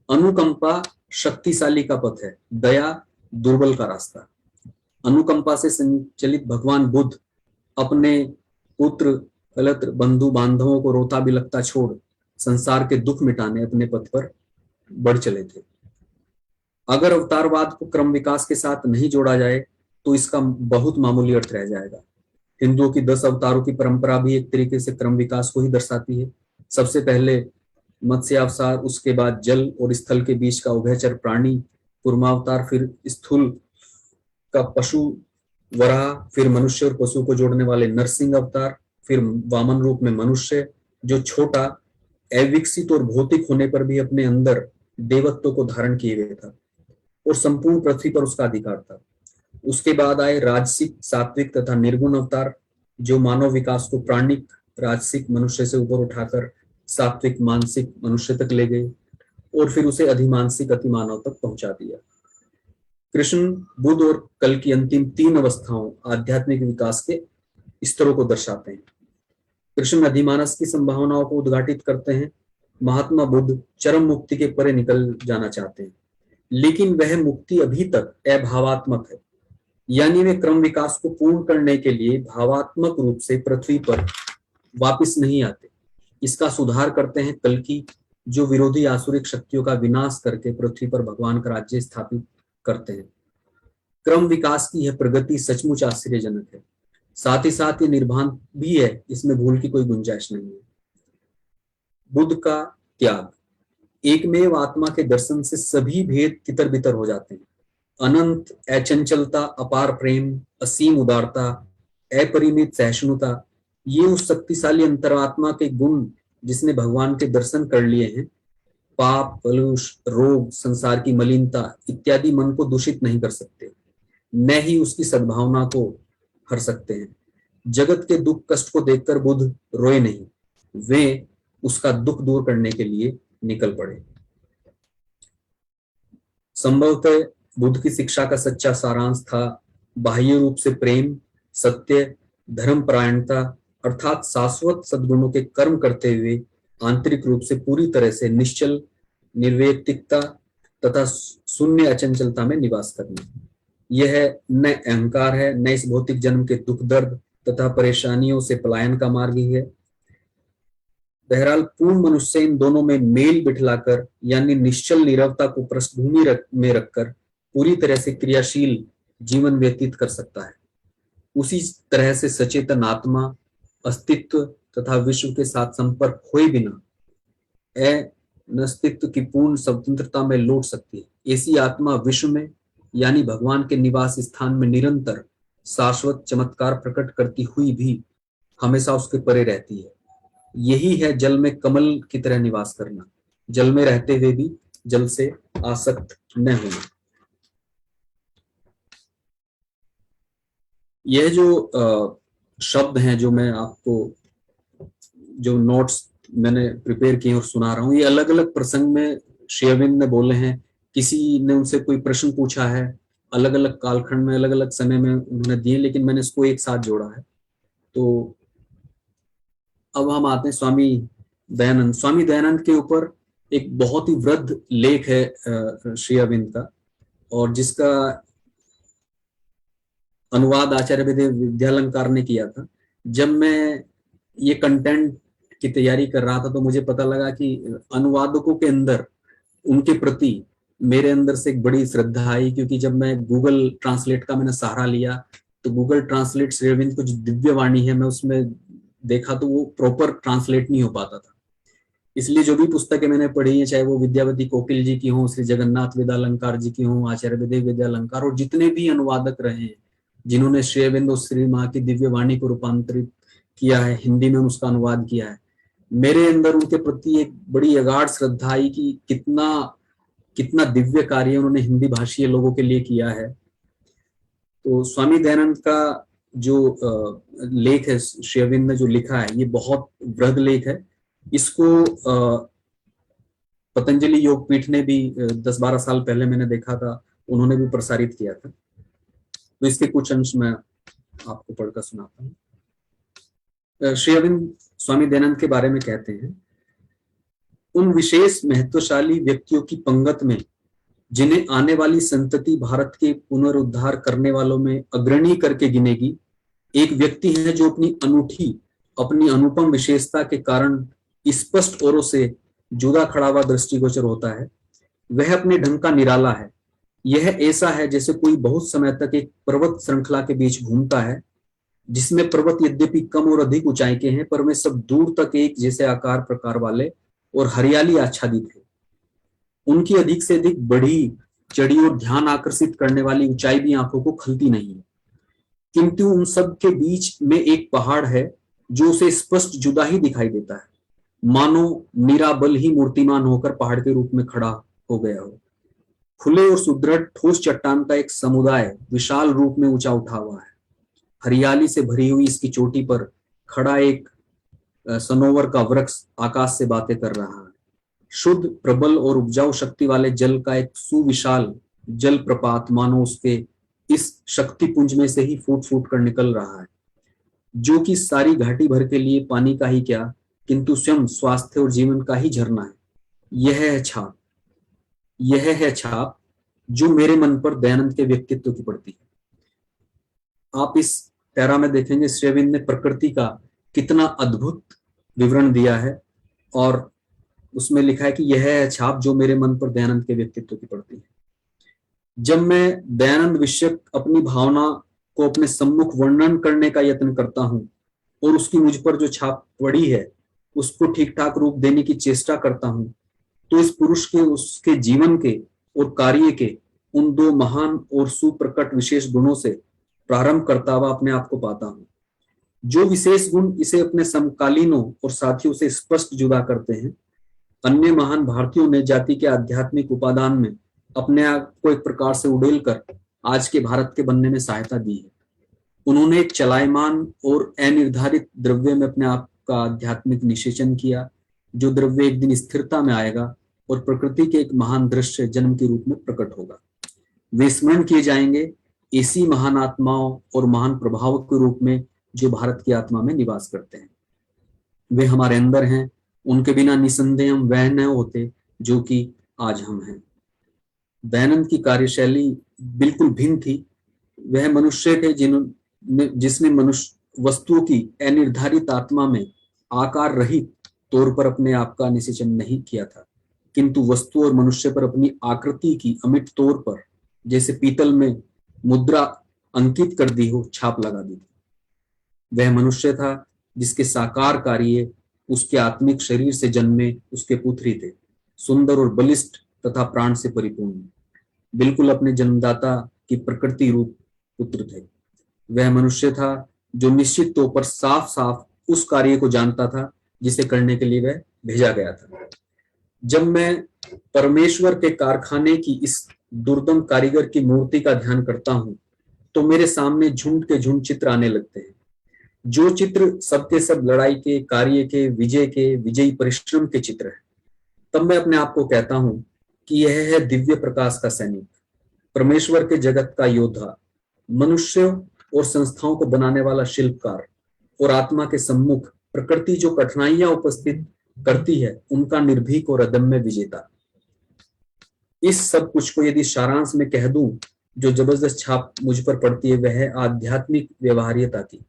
[SPEAKER 5] अनुकंपा शक्तिशाली का पथ है, दया दुर्बल का रास्ता। अनुकंपा से संचलित भगवान बुद्ध अपने पुत्र कलत्र बंधु बांधवों को रोता बिलखता छोड़ संसार के दुख मिटाने अपने पथ पर बढ़ चले थे। अगर अवतारवाद को क्रम विकास के साथ नहीं जोड़ा जाए तो इसका बहुत मामूली अर्थ रह जाएगा। हिंदुओं की 10 अवतारों की परंपरा भी एक तरीके से क्रम विकास को ही दर्शाती है। सबसे पहले मत्स्य अवतार, उसके बाद जल और स्थल के बीच का उभयचर प्राणी, कूर्मावतार, फिर स्थूल का पशु वराह, फिर मनुष्य और पशु को जोड़ने वाले नरसिंह अवतार, फिर वामन रूप में मनुष्य जो छोटा, अविकसित और भौतिक होने पर भी अपने अंदर देवत्व को धारण किए हुए था और संपूर्ण पृथ्वी पर उसका अधिकार था। उसके बाद आए राजसिक, सात्विक तथा निर्गुण अवतार जो मानव विकास को प्राणिक राजसिक मनुष्य से ऊपर उठाकर सात्विक मानसिक मनुष्य तक ले गए और फिर उसे अधिमानसिक अतिमानव तक पहुंचा दिया। कृष्ण, बुद्ध और कल की अंतिम 3 अवस्थाओं आध्यात्मिक विकास के स्तरों को दर्शाते हैं। कृष्ण अधिमानस की संभावनाओं को उद्घाटित करते हैं। महात्मा बुद्ध चरम मुक्ति के परे निकल जाना चाहते हैं, लेकिन वह मुक्ति अभी तक अभावात्मक है, यानी वे क्रम विकास को पूर्ण करने के लिए भावात्मक रूप से पृथ्वी पर वापस नहीं आते। इसका सुधार करते हैं कल्कि, जो विरोधी आसुरिक शक्तियों का विनाश करके पृथ्वी पर भगवान का राज्य स्थापित करते हैं। क्रम विकास की यह प्रगति सचमुच आश्चर्यजनक है, साथ ही साथ ये निर्भांत भी है, इसमें भूल की कोई गुंजाइश नहीं है। बुद्ध का त्याग, एकमेव आत्मा के दर्शन से सभी भेद तितर बितर हो जाते हैं। अनंत अचंचलता, अपार प्रेम, असीम उदारता, अपरिमित सहिष्णुता, ये उस शक्तिशाली अंतरात्मा के गुण जिसने भगवान के दर्शन कर लिए हैं। पाप, कलुष, रोग, संसार की मलिनता इत्यादि मन को दूषित नहीं कर सकते, न ही उसकी सद्भावना को हर सकते हैं। जगत के दुख कष्ट को देखकर बुद्ध रोए नहीं, वे उसका दुख दूर करने के लिए निकल पड़े। संभवतः बुद्ध की शिक्षा का सच्चा सारांश था बाह्य रूप से प्रेम, सत्य, धर्मपरायणता अर्थात शाश्वत सद्गुणों के कर्म करते हुए आंतरिक रूप से पूरी तरह से निश्चल, निर्वैयक्तिकता तथा शून्य अचंचलता में निवास करना। यह न अहंकार है, न इस भौतिक जन्म के दुख दर्द तथा परेशानियों से पलायन का मार्ग ही है। बहरहाल पूर्ण मनुष्य इन दोनों में मेल बिठलाकर यानी निश्चल नीरवता को पृष्ठभूमि में रखकर पूरी तरह से क्रियाशील जीवन व्यतीत कर सकता है। उसी तरह से सचेतन आत्मा अस्तित्व तथा विश्व के साथ संपर्क हुए बिना अस्तित्व की पूर्ण स्वतंत्रता में लौट सकती है। ऐसी आत्मा विश्व में यानी भगवान के निवास स्थान में निरंतर शाश्वत चमत्कार प्रकट करती हुई भी हमेशा उसके परे रहती है। यही है जल में कमल की तरह निवास करना, जल में रहते हुए भी जल से आसक्त न होना। यह जो शब्द हैं जो मैं आपको जो नोट्स मैंने प्रिपेयर किए और सुना रहा हूँ, ये अलग अलग प्रसंग में श्री अरविंद ने बोले हैं। किसी ने उनसे कोई प्रश्न पूछा है, अलग अलग कालखंड में अलग अलग समय में उन्होंने दिए, लेकिन मैंने इसको एक साथ जोड़ा है। तो अब हम आते हैं स्वामी दयानंद। स्वामी दयानंद के ऊपर एक बहुत ही वृद्ध लेख है श्री अरविंद का, और जिसका अनुवाद आचार्य विद्यालंकार ने किया था। जब मैं ये कंटेंट की तैयारी कर रहा था तो मुझे पता लगा कि अनुवादकों के अंदर उनके प्रति मेरे अंदर से एक बड़ी श्रद्धा आई, क्योंकि जब मैं गूगल ट्रांसलेट का मैंने सहारा लिया तो गूगल ट्रांसलेट श्री अरविंद को जो दिव्य वाणी है मैं उसमें देखा तो वो प्रॉपर ट्रांसलेट नहीं हो पाता था। इसलिए जो भी पुस्तकें मैंने पढ़ी हैं, चाहे वो विद्यावती कोकिल जी की हों, श्री जगन्नाथ विद्यालंकार जी की हों, आचार्य विद्यालंकार, और जितने भी अनुवादक रहे हैं जिन्होंने श्री अरविंद और श्री माँ की दिव्य वाणी को रूपांतरित किया है, हिंदी में उसका अनुवाद किया है, मेरे अंदर उनके प्रति एक बड़ी अगाध श्रद्धा आई कि कितना दिव्य कार्य उन्होंने हिंदी भाषीय लोगों के लिए किया है। तो स्वामी दयानंद का जो लेख है श्री अरविंद ने जो लिखा है, ये बहुत वृहद लेख है। इसको पतंजलि योगपीठ ने भी 10-12 साल पहले मैंने देखा था, उन्होंने भी प्रसारित किया था। तो इसके कुछ अंश मैं आपको पढ़कर सुनाता हूँ। श्री अरविंद स्वामी दयानंद के बारे में कहते हैं, उन विशेष महत्वशाली व्यक्तियों की पंगत में जिन्हें आने वाली संतति भारत के पुनरुद्धार करने वालों में अग्रणी करके गिनेगी, एक व्यक्ति है जो अपनी अनुपम विशेषता के कारण स्पष्ट औरों से जुदा खड़ा हुआ दृष्टिगोचर होता है। वह अपने ढंग का निराला है। यह ऐसा है जैसे कोई बहुत समय तक एक पर्वत श्रृंखला के बीच घूमता है, जिसमें पर्वत यद्यपि कम और अधिक ऊंचाई के हैं, पर वे सब दूर तक एक जैसे आकार प्रकार वाले और हरियाली आच्छादित है। उनकी अधिक से अधिक बढ़ी चढ़ी और ध्यान आकर्षित करने वाली ऊंचाई भी आंखों को खलती नहीं है, किंतु उन सब के बीच में एक पहाड़ है जो उसे स्पष्ट जुदा ही दिखाई देता है, मानो निराबल ही मूर्तिमान होकर पहाड़ के रूप में खड़ा हो गया हो। खुले और सुदृढ़ ठोस चट्टान का एक समुदाय विशाल रूप में ऊंचा उठा हुआ है। हरियाली से भरी हुई इसकी चोटी पर खड़ा एक सनोवर का वृक्ष आकाश से बातें कर रहा है। शुद्ध, प्रबल और उपजाऊ शक्ति वाले जल का एक सुविशाल जल प्रपात मानो उसके इस शक्ति पुंज में से ही फूट फूट कर निकल रहा है, जो कि सारी घाटी भर के लिए पानी का ही क्या, किंतु स्वयं स्वास्थ्य और जीवन का ही झरना है। यह है छाप जो मेरे मन पर दयानंद के व्यक्तित्व की पड़ती है। आप इस पैरा में देखेंगे श्री अरविंद ने प्रकृति का कितना अद्भुत विवरण दिया है और उसमें लिखा है कि यह है छाप जो मेरे मन पर दयानंद के व्यक्तित्व की पड़ती है। जब मैं दयानंद विषयक अपनी भावना को अपने सम्मुख वर्णन करने का यत्न करता हूं और उसकी मुझ पर जो छाप पड़ी है उसको ठीक ठाक रूप देने की चेष्टा करता हूं, तो इस पुरुष के उसके जीवन के और कार्य के उन दो महान और सुप्रकट विशेष गुणों से प्रारंभ करता हुआ अपने आप को पाता हूं। जो विशेष गुण इसे अपने समकालीनों और साथियों से स्पष्ट जुदा करते हैं। अन्य महान भारतीयों ने जाति के आध्यात्मिक उपादान में अपने आप को एक प्रकार से उड़ेल कर आज के भारत के बनने में सहायता दी है। उन्होंने एक चलायमान और अनिर्धारित द्रव्य में अपने आप का आध्यात्मिक निषेचन किया, जो द्रव्य एक दिन स्थिरता में आएगा और प्रकृति के एक महान दृश्य जन्म के रूप में प्रकट होगा। वे स्मरण किए जाएंगे ऐसी महान आत्माओं और महान प्रभाव के रूप में जो भारत की आत्मा में निवास करते हैं। वे हमारे अंदर हैं, उनके बिना निसंदेह हम वह न होते जो कि आज हम हैं। दयानंद की कार्यशैली बिल्कुल भिन्न थी। वह मनुष्य थे जिसने मनुष्य वस्तुओं की अनिर्धारित आत्मा में आकार रहित तौर पर अपने आप का निषेचन नहीं किया था, किंतु वस्तु और मनुष्य पर अपनी आकृति की अमिट तौर पर जैसे पीतल में मुद्रा अंकित कर दी हो छाप लगा दी थी। वह मनुष्य था जिसके साकार कार्य उसके आत्मिक शरीर से जन्मे उसके पुत्री थे, सुंदर और बलिष्ठ तथा प्राण से परिपूर्ण, बिल्कुल अपने जन्मदाता की प्रकृति रूप पुत्र थे। वह मनुष्य था जो निश्चित तौर पर साफ साफ उस कार्य को जानता था जिसे करने के लिए वह भेजा गया था। जब मैं परमेश्वर के कारखाने की इस दुर्दम कारीगर की मूर्ति का ध्यान करता हूं तो मेरे सामने झुंड के झुंड चित्र आने लगते हैं। जो चित्र सबके सब लड़ाई के, कार्य के, विजयी परिश्रम के चित्र हैं। तब मैं अपने आप को कहता हूं कि यह है दिव्य प्रकाश का सैनिक, परमेश्वर के जगत का योद्धा, मनुष्य और संस्थाओं को बनाने वाला शिल्पकार और आत्मा के सम्मुख प्रकृति जो कठिनाइयां उपस्थित करती है उनका निर्भीक और अदम्य विजेता। इस सब कुछ को यदि सारांश में कह दूं जो जबरदस्त छाप मुझ पर पड़ती है, वह है आध्यात्मिक व्यवहार्यता की।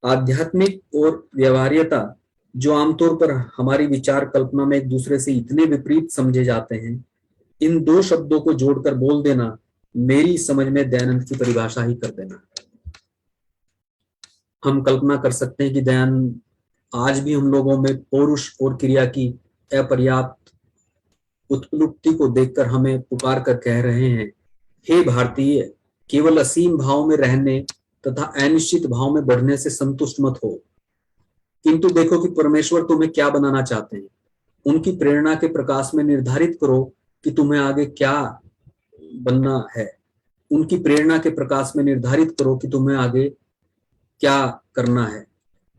[SPEAKER 5] आध्यात्मिक और व्यवहार्यता जो आमतौर पर हमारी विचार कल्पना में एक दूसरे से इतने विपरीत समझे जाते हैं, इन दो शब्दों को जोड़कर बोल देना मेरी समझ में दयानंद की परिभाषा ही कर देना। हम कल्पना कर सकते हैं कि दयानंद आज भी हम लोगों में पौरुष और क्रिया की अपर्याप्त उत्प्लुप्ति को देखकर हमें पुकार कर कह रहे हैं, हे भारतीय, केवल असीम भाव में रहने तथा अनिश्चित भाव में बढ़ने से संतुष्ट मत हो, किंतु देखो कि परमेश्वर तुम्हें क्या बनाना चाहते हैं। उनकी प्रेरणा के प्रकाश में निर्धारित करो कि तुम्हें आगे क्या बनना है। उनकी प्रेरणा के प्रकाश में निर्धारित करो कि तुम्हें आगे क्या करना है।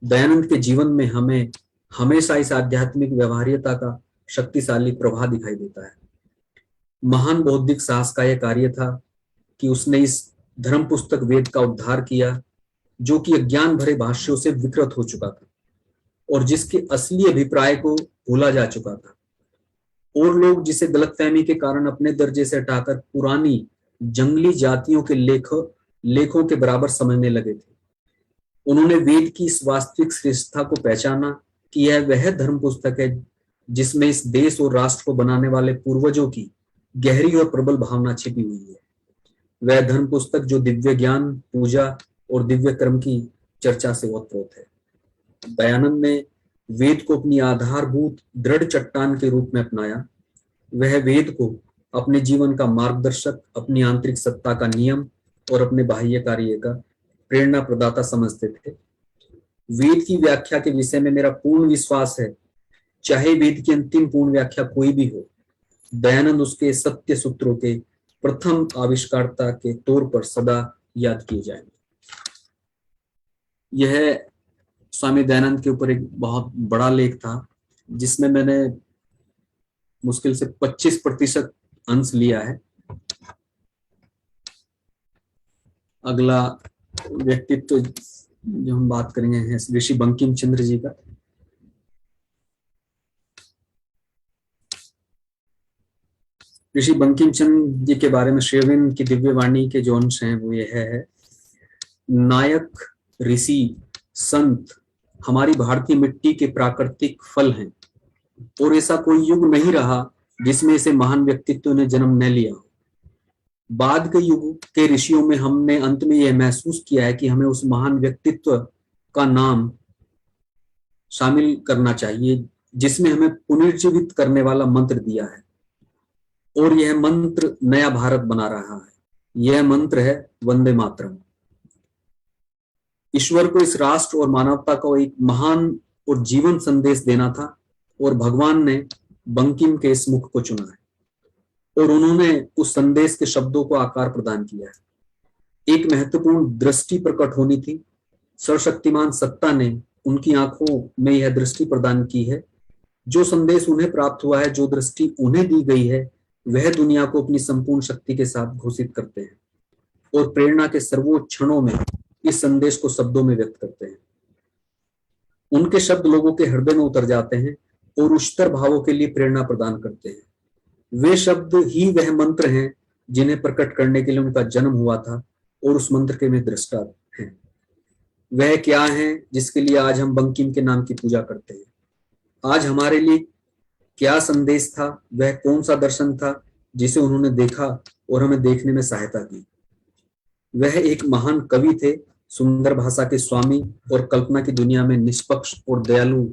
[SPEAKER 5] दयानंद के जीवन में हमें हमेशा इस आध्यात्मिक व्यवहार्यता का शक्तिशाली प्रभाव दिखाई देता है। महान बौद्धिक साहस का यह कार्य था कि उसने इस धर्म पुस्तक वेद का उद्धार किया, जो कि अज्ञान भरे भाष्यों से विकृत हो चुका था और जिसके असली अभिप्राय को भूला जा चुका था, और लोग जिसे गलतफहमी के कारण अपने दर्जे से हटाकर पुरानी जंगली जातियों के लेखों के बराबर समझने लगे थे। उन्होंने वेद की इस वास्तविक श्रेष्ठता को पहचाना कि यह वह धर्म पुस्तक है जिसमें इस देश और राष्ट्र को बनाने वाले पूर्वजों की गहरी और प्रबल भावना छिपी हुई है। वह धर्म पुस्तक जो दिव्य ज्ञान, पूजा और दिव्य कर्म की चर्चा से ओतप्रोत है। दयानंद ने वेद को अपनी आधारभूत दृढ़ चट्टान के रूप में अपनाया। वह वेद को अपने जीवन का मार्गदर्शक, अपनी आंतरिक सत्ता का नियम और अपने बाह्य कार्य का प्रेरणा प्रदाता समझते थे। वेद की व्याख्या के विषय में मेरा पूर्ण विश्वास है, चाहे वेद की अंतिम पूर्ण व्याख्या कोई भी हो, दयानंद उसके सत्य सूत्रों के प्रथम आविष्कारता के तौर पर सदा याद किए जाएंगे। यह स्वामी दयानंद के ऊपर एक बहुत बड़ा लेख था, जिसमें मैंने मुश्किल से 25% अंश लिया है। अगला व्यक्तित्व जो हम बात करेंगे है ऋषि बंकिम चंद्र जी का। ऋषि बंकिम चंद्र जी के बारे में श्री अरविंद की दिव्य वाणी के जो अंश हैं वो यह है, नायक, ऋषि, संत हमारी भारतीय मिट्टी के प्राकृतिक फल हैं और ऐसा कोई युग नहीं रहा जिसमें ऐसे महान व्यक्तित्व ने जन्म न लिया। बाद के युग के ऋषियों में हमने अंत में यह महसूस किया है कि हमें उस महान व्यक्तित्व का नाम शामिल करना चाहिए जिसने हमें पुनर्जीवित करने वाला मंत्र दिया है, और यह मंत्र नया भारत बना रहा है। यह मंत्र है वंदे मातरम। ईश्वर को इस राष्ट्र और मानवता को एक महान और जीवन संदेश देना था और भगवान ने बंकिम के इस मुख को चुना है और उन्होंने उस संदेश के शब्दों को आकार प्रदान किया है। एक महत्वपूर्ण दृष्टि प्रकट होनी थी। सर्वशक्तिमान सत्ता ने उनकी आंखों में यह दृष्टि प्रदान की है। जो संदेश उन्हें प्राप्त हुआ है, जो दृष्टि उन्हें दी गई है, वह दुनिया को अपनी संपूर्ण शक्ति के साथ घोषित करते हैं और प्रेरणा के सर्वोच्च क्षणों में इस संदेश को शब्दों में व्यक्त करते हैं। उनके शब्द लोगों के हृदय में उतर जाते हैं और उच्चतर भावों के लिए प्रेरणा प्रदान करते हैं। वे शब्द ही वह मंत्र हैं जिन्हें प्रकट करने के लिए उनका जन्म हुआ था और उस मंत्र के में दृष्टा हैं। वह क्या है जिसके लिए आज हम बंकिम के नाम की पूजा करते हैं? आज हमारे लिए क्या संदेश था? वह कौन सा दर्शन था जिसे उन्होंने देखा और हमें देखने में सहायता की? वह एक महान कवि थे, सुंदर भाषा के स्वामी और कल्पना की दुनिया में निष्पक्ष और दयालु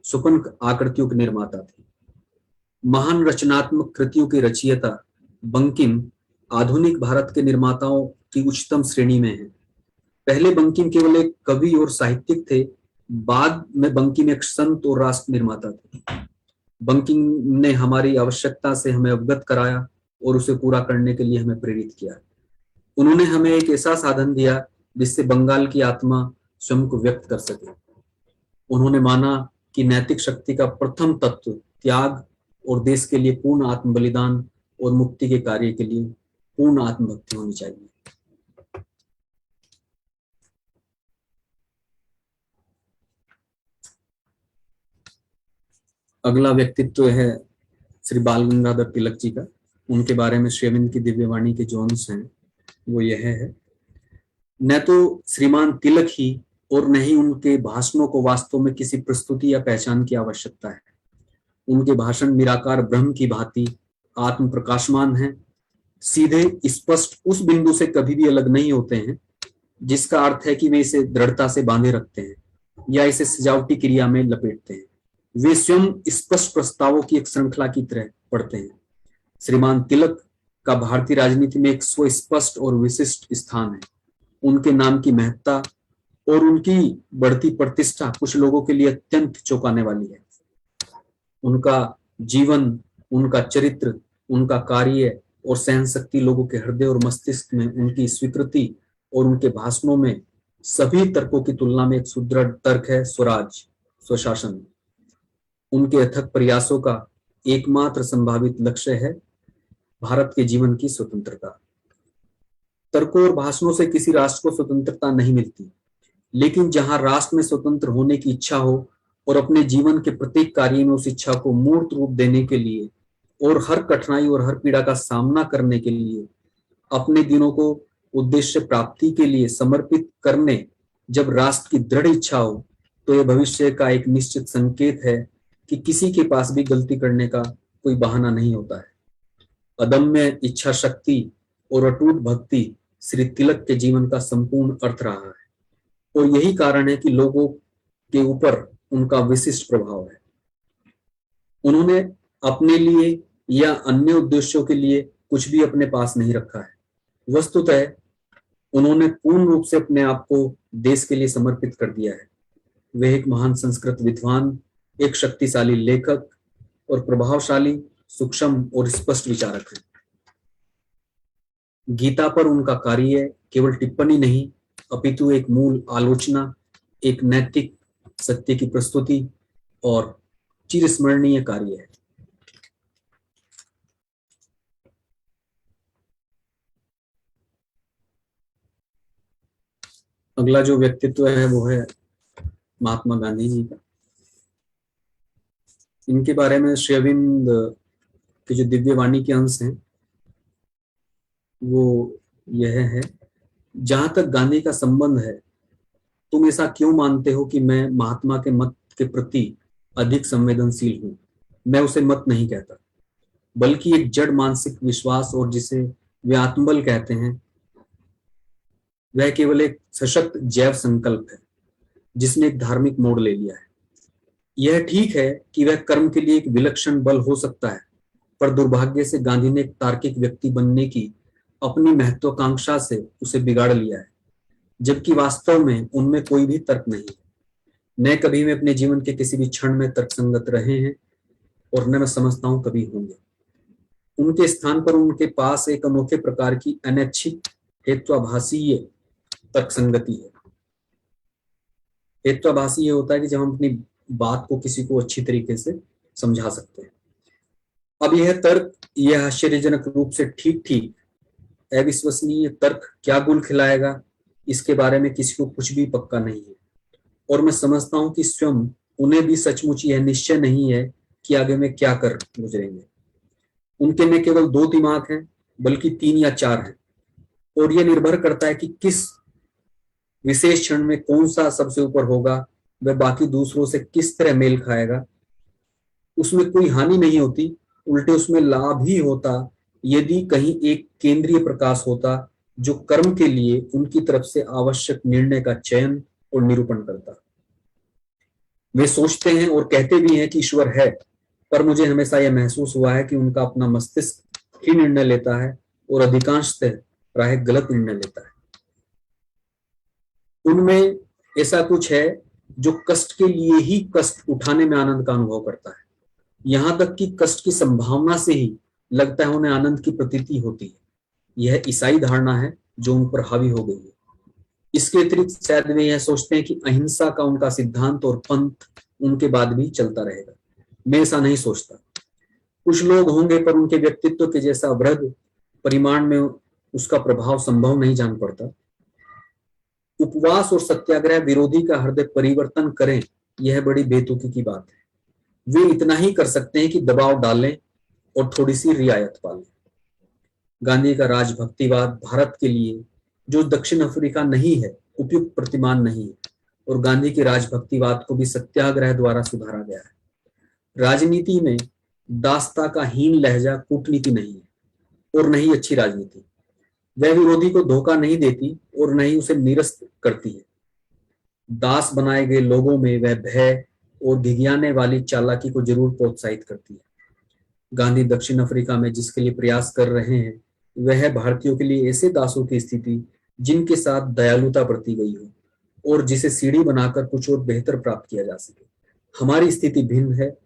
[SPEAKER 5] सुपन आकृतियों के निर्माता थे। महान रचनात्मक कृतियों के रचयिता बंकिम आधुनिक भारत के निर्माताओं की उच्चतम श्रेणी में है। पहले बंकिम केवल एक कवि और साहित्यिक थे, बाद में बंकिम एक संत और राष्ट्र निर्माता थे। बंकिम ने हमारी आवश्यकता से हमें अवगत कराया और उसे पूरा करने के लिए हमें प्रेरित किया। उन्होंने हमें एक ऐसा साधन दिया जिससे बंगाल की आत्मा स्वयं को व्यक्त कर सके। उन्होंने माना कि नैतिक शक्ति का प्रथम तत्व त्याग और देश के लिए पूर्ण आत्म बलिदान और मुक्ति के कार्य के लिए पूर्ण आत्मभक्ति होनी चाहिए। अगला व्यक्तित्व है श्री बाल गंगाधर तिलक जी का। उनके बारे में श्री अरविंद की दिव्यवाणी के जो अंश हैं वो यह है, न तो श्रीमान तिलक ही और न ही उनके भाषणों को वास्तव में किसी प्रस्तुति या पहचान की आवश्यकता है। उनके भाषण निराकार ब्रह्म की भांति आत्म प्रकाशमान है, सीधे स्पष्ट उस बिंदु से कभी भी अलग नहीं होते हैं, जिसका अर्थ है कि वे इसे दृढ़ता से बांधे रखते हैं या इसे सजावटी क्रिया में लपेटते हैं। वे स्वयं स्पष्ट प्रस्तावों की एक श्रृंखला की तरह पढ़ते हैं। श्रीमान तिलक का भारतीय राजनीति में एक स्वस्पष्ट और विशिष्ट स्थान है। उनके नाम की महत्ता और उनकी बढ़ती प्रतिष्ठा कुछ लोगों के लिए अत्यंत चौंकाने वाली है। उनका जीवन, उनका चरित्र, उनका कार्य और सहन शक्ति लोगों के हृदय और मस्तिष्क में उनकी स्वीकृति और उनके भाषणों में सभी तर्कों की तुलना में एक सुदृढ़ तर्क है, स्वराज, स्वशासन। उनके अथक प्रयासों का एकमात्र संभावित लक्ष्य है भारत के जीवन की स्वतंत्रता। तर्कों और भाषणों से किसी राष्ट्र को स्वतंत्रता नहीं मिलती, लेकिन जहां राष्ट्र में स्वतंत्र होने की इच्छा हो और अपने जीवन के प्रत्येक कार्य में उस इच्छा को मूर्त रूप देने के लिए और हर कठिनाई और हर पीड़ा का सामना करने के लिए अपने दिनों को उद्देश्य प्राप्ति के लिए समर्पित करने जब राष्ट्र की दृढ़ इच्छा हो, तो यह भविष्य का एक निश्चित संकेत है कि किसी के पास भी गलती करने का कोई बहाना नहीं होता है। अदम्य इच्छा शक्ति और अटूट भक्ति श्री तिलक के जीवन का संपूर्ण अर्थ रहा है और यही कारण है कि लोगों के ऊपर उनका विशिष्ट प्रभाव है। उन्होंने अपने लिए या अन्य उद्देश्यों के लिए कुछ भी अपने पास नहीं रखा है। वस्तुतः उन्होंने पूर्ण रूप से अपने आप को देश के लिए समर्पित कर दिया है। वे एक महान संस्कृत विद्वान, एक शक्तिशाली लेखक और प्रभावशाली, सूक्ष्म और स्पष्ट विचारक हैं। गीता पर उनका कार्य केवल टिप्पणी नहीं, अपितु एक मूल आलोचना, एक नैतिक सत्य की प्रस्तुति और चिरस्मरणीय कार्य है। अगला जो व्यक्तित्व है वो है महात्मा गांधी जी का। इनके बारे में श्री अरविंद के जो दिव्य वाणी के अंश हैं वो यह है, जहां तक गांधी का संबंध है, तुम ऐसा क्यों मानते हो कि मैं महात्मा के मत के प्रति अधिक संवेदनशील हूं? मैं उसे मत नहीं कहता, बल्कि एक जड़ मानसिक विश्वास, और जिसे वे आत्मबल कहते हैं, वह केवल एक सशक्त जैव संकल्प है जिसने एक धार्मिक मोड़ ले लिया है। यह ठीक है कि वह कर्म के लिए एक विलक्षण बल हो सकता है, पर दुर्भाग्य से गांधी ने एक तार्किक व्यक्ति बनने की अपनी महत्वाकांक्षा से उसे बिगाड़ लिया है, जबकि वास्तव में उनमें कोई भी तर्क नहीं है। न कभी वे अपने जीवन के किसी भी क्षण में तर्कसंगत रहे हैं, और न मैं समझता हूं कभी होंगे। उनके स्थान पर उनके पास एक अनोखे प्रकार की अनैच्छिक हेत्वाभासीय तर्कसंगति है। हेत्वाभासी ये होता है कि जब हम अपनी बात को किसी को अच्छी तरीके से समझा सकते हैं। अब यह तर्क, यह आश्चर्यजनक रूप से ठीक ठीक अविश्वसनीय तर्क क्या गुल खिलाएगा, इसके बारे में किसी को कुछ भी पक्का नहीं है। और मैं समझता हूं कि स्वयं उन्हें भी सचमुच यह निश्चय नहीं है कि आगे में क्या कर गुजरेंगे। उनके में केवल 2 दिमाग हैं, बल्कि 3 या 4 हैं, और यह निर्भर करता है कि किस विशेष क्षण में कौन सा सबसे ऊपर होगा, वह बाकी दूसरों से किस तरह मेल खाएगा। उसमें कोई हानि नहीं होती, उल्टे उसमें लाभ ही होता यदि कहीं एक केंद्रीय प्रकाश होता जो कर्म के लिए उनकी तरफ से आवश्यक निर्णय का चयन और निरूपण करता। वे सोचते हैं और कहते भी हैं कि ईश्वर है, पर मुझे हमेशा यह महसूस हुआ है कि उनका अपना मस्तिष्क ही निर्णय लेता है, और अधिकांशतः प्राय गलत निर्णय लेता है। उनमें ऐसा कुछ है जो कष्ट के लिए ही कष्ट उठाने में आनंद का अनुभव करता है, यहां तक कि कष्ट की संभावना से ही लगता है उन्हें आनंद की प्रतीति होती है। यह ईसाई धारणा है जो उन पर हावी हो गई है। इसके अतिरिक्त शायद वे यह सोचते हैं कि अहिंसा का उनका सिद्धांत और पंथ उनके बाद भी चलता रहेगा। मैं ऐसा नहीं सोचता। कुछ लोग होंगे, पर उनके व्यक्तित्व के जैसा वृहद परिमाण में उसका प्रभाव संभव नहीं जान पड़ता। उपवास और सत्याग्रह विरोधी का हृदय परिवर्तन करें, यह बड़ी बेतुकी की बात है। वे इतना ही कर सकते हैं कि दबाव डालें और थोड़ी सी रियायत पालें। गांधी का राजभक्तिवाद भारत के लिए, जो दक्षिण अफ्रीका नहीं है, उपयुक्त प्रतिमान नहीं है, और गांधी के राजभक्तिवाद को भी सत्याग्रह द्वारा सुधारा गया है। राजनीति में दास्ता का हीन लहजा कूटनीति नहीं है, और न ही अच्छी राजनीति। वह विरोधी को धोखा नहीं देती और न ही उसे निरस्त करती है। दास बनाए गए लोगों में वह भय और घिघियाने वाली चालाकी को जरूर प्रोत्साहित करती है। गांधी दक्षिण अफ्रीका में जिसके लिए प्रयास कर रहे हैं, वह भारतीयों के लिए ऐसे दासों की स्थिति जिनके साथ दयालुता बरती गई हो, और जिसे सीढ़ी बनाकर कुछ और बेहतर प्राप्त किया जा सके। हमारी स्थिति भिन्न है,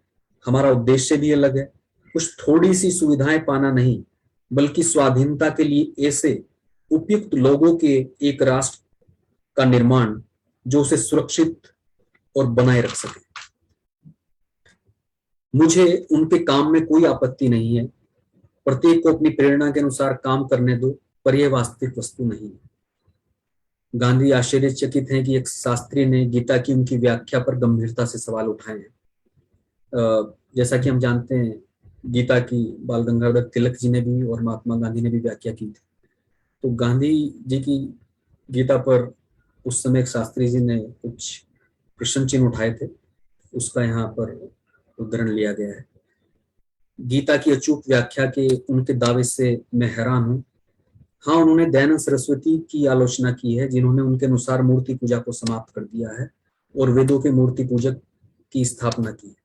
[SPEAKER 5] हमारा उद्देश्य भी अलग है। कुछ थोड़ी सी सुविधाएं पाना नहीं, बल्कि स्वाधीनता के लिए ऐसे उपयुक्त लोगों के एक राष्ट्र का निर्माण जो उसे सुरक्षित और बनाए रख सके। मुझे उनके काम में कोई आपत्ति नहीं है। प्रत्येक को अपनी प्रेरणा के अनुसार काम करने दो, पर यह वास्तविक वस्तु नहीं है। गांधी आश्चर्यचकित हैं कि एक शास्त्री ने गीता की उनकी व्याख्या पर गंभीरता से सवाल उठाए हैं। जैसा कि हम जानते हैं, गीता की बाल गंगाधर तिलक जी ने भी और महात्मा गांधी ने भी व्याख्या की थी। तो गांधी जी की गीता पर उस समय एक शास्त्री जी ने कुछ प्रश्न चिन्ह उठाए थे, उसका यहाँ पर उदाहरण लिया गया है। गीता की अचूक व्याख्या के उनके दावे से मैं हैरान हूं। हाँ, उन्होंने दयानंद सरस्वती की आलोचना की है, जिन्होंने उनके अनुसार मूर्ति पूजा को समाप्त कर दिया है और वेदों के मूर्ति पूजक की स्थापना की है।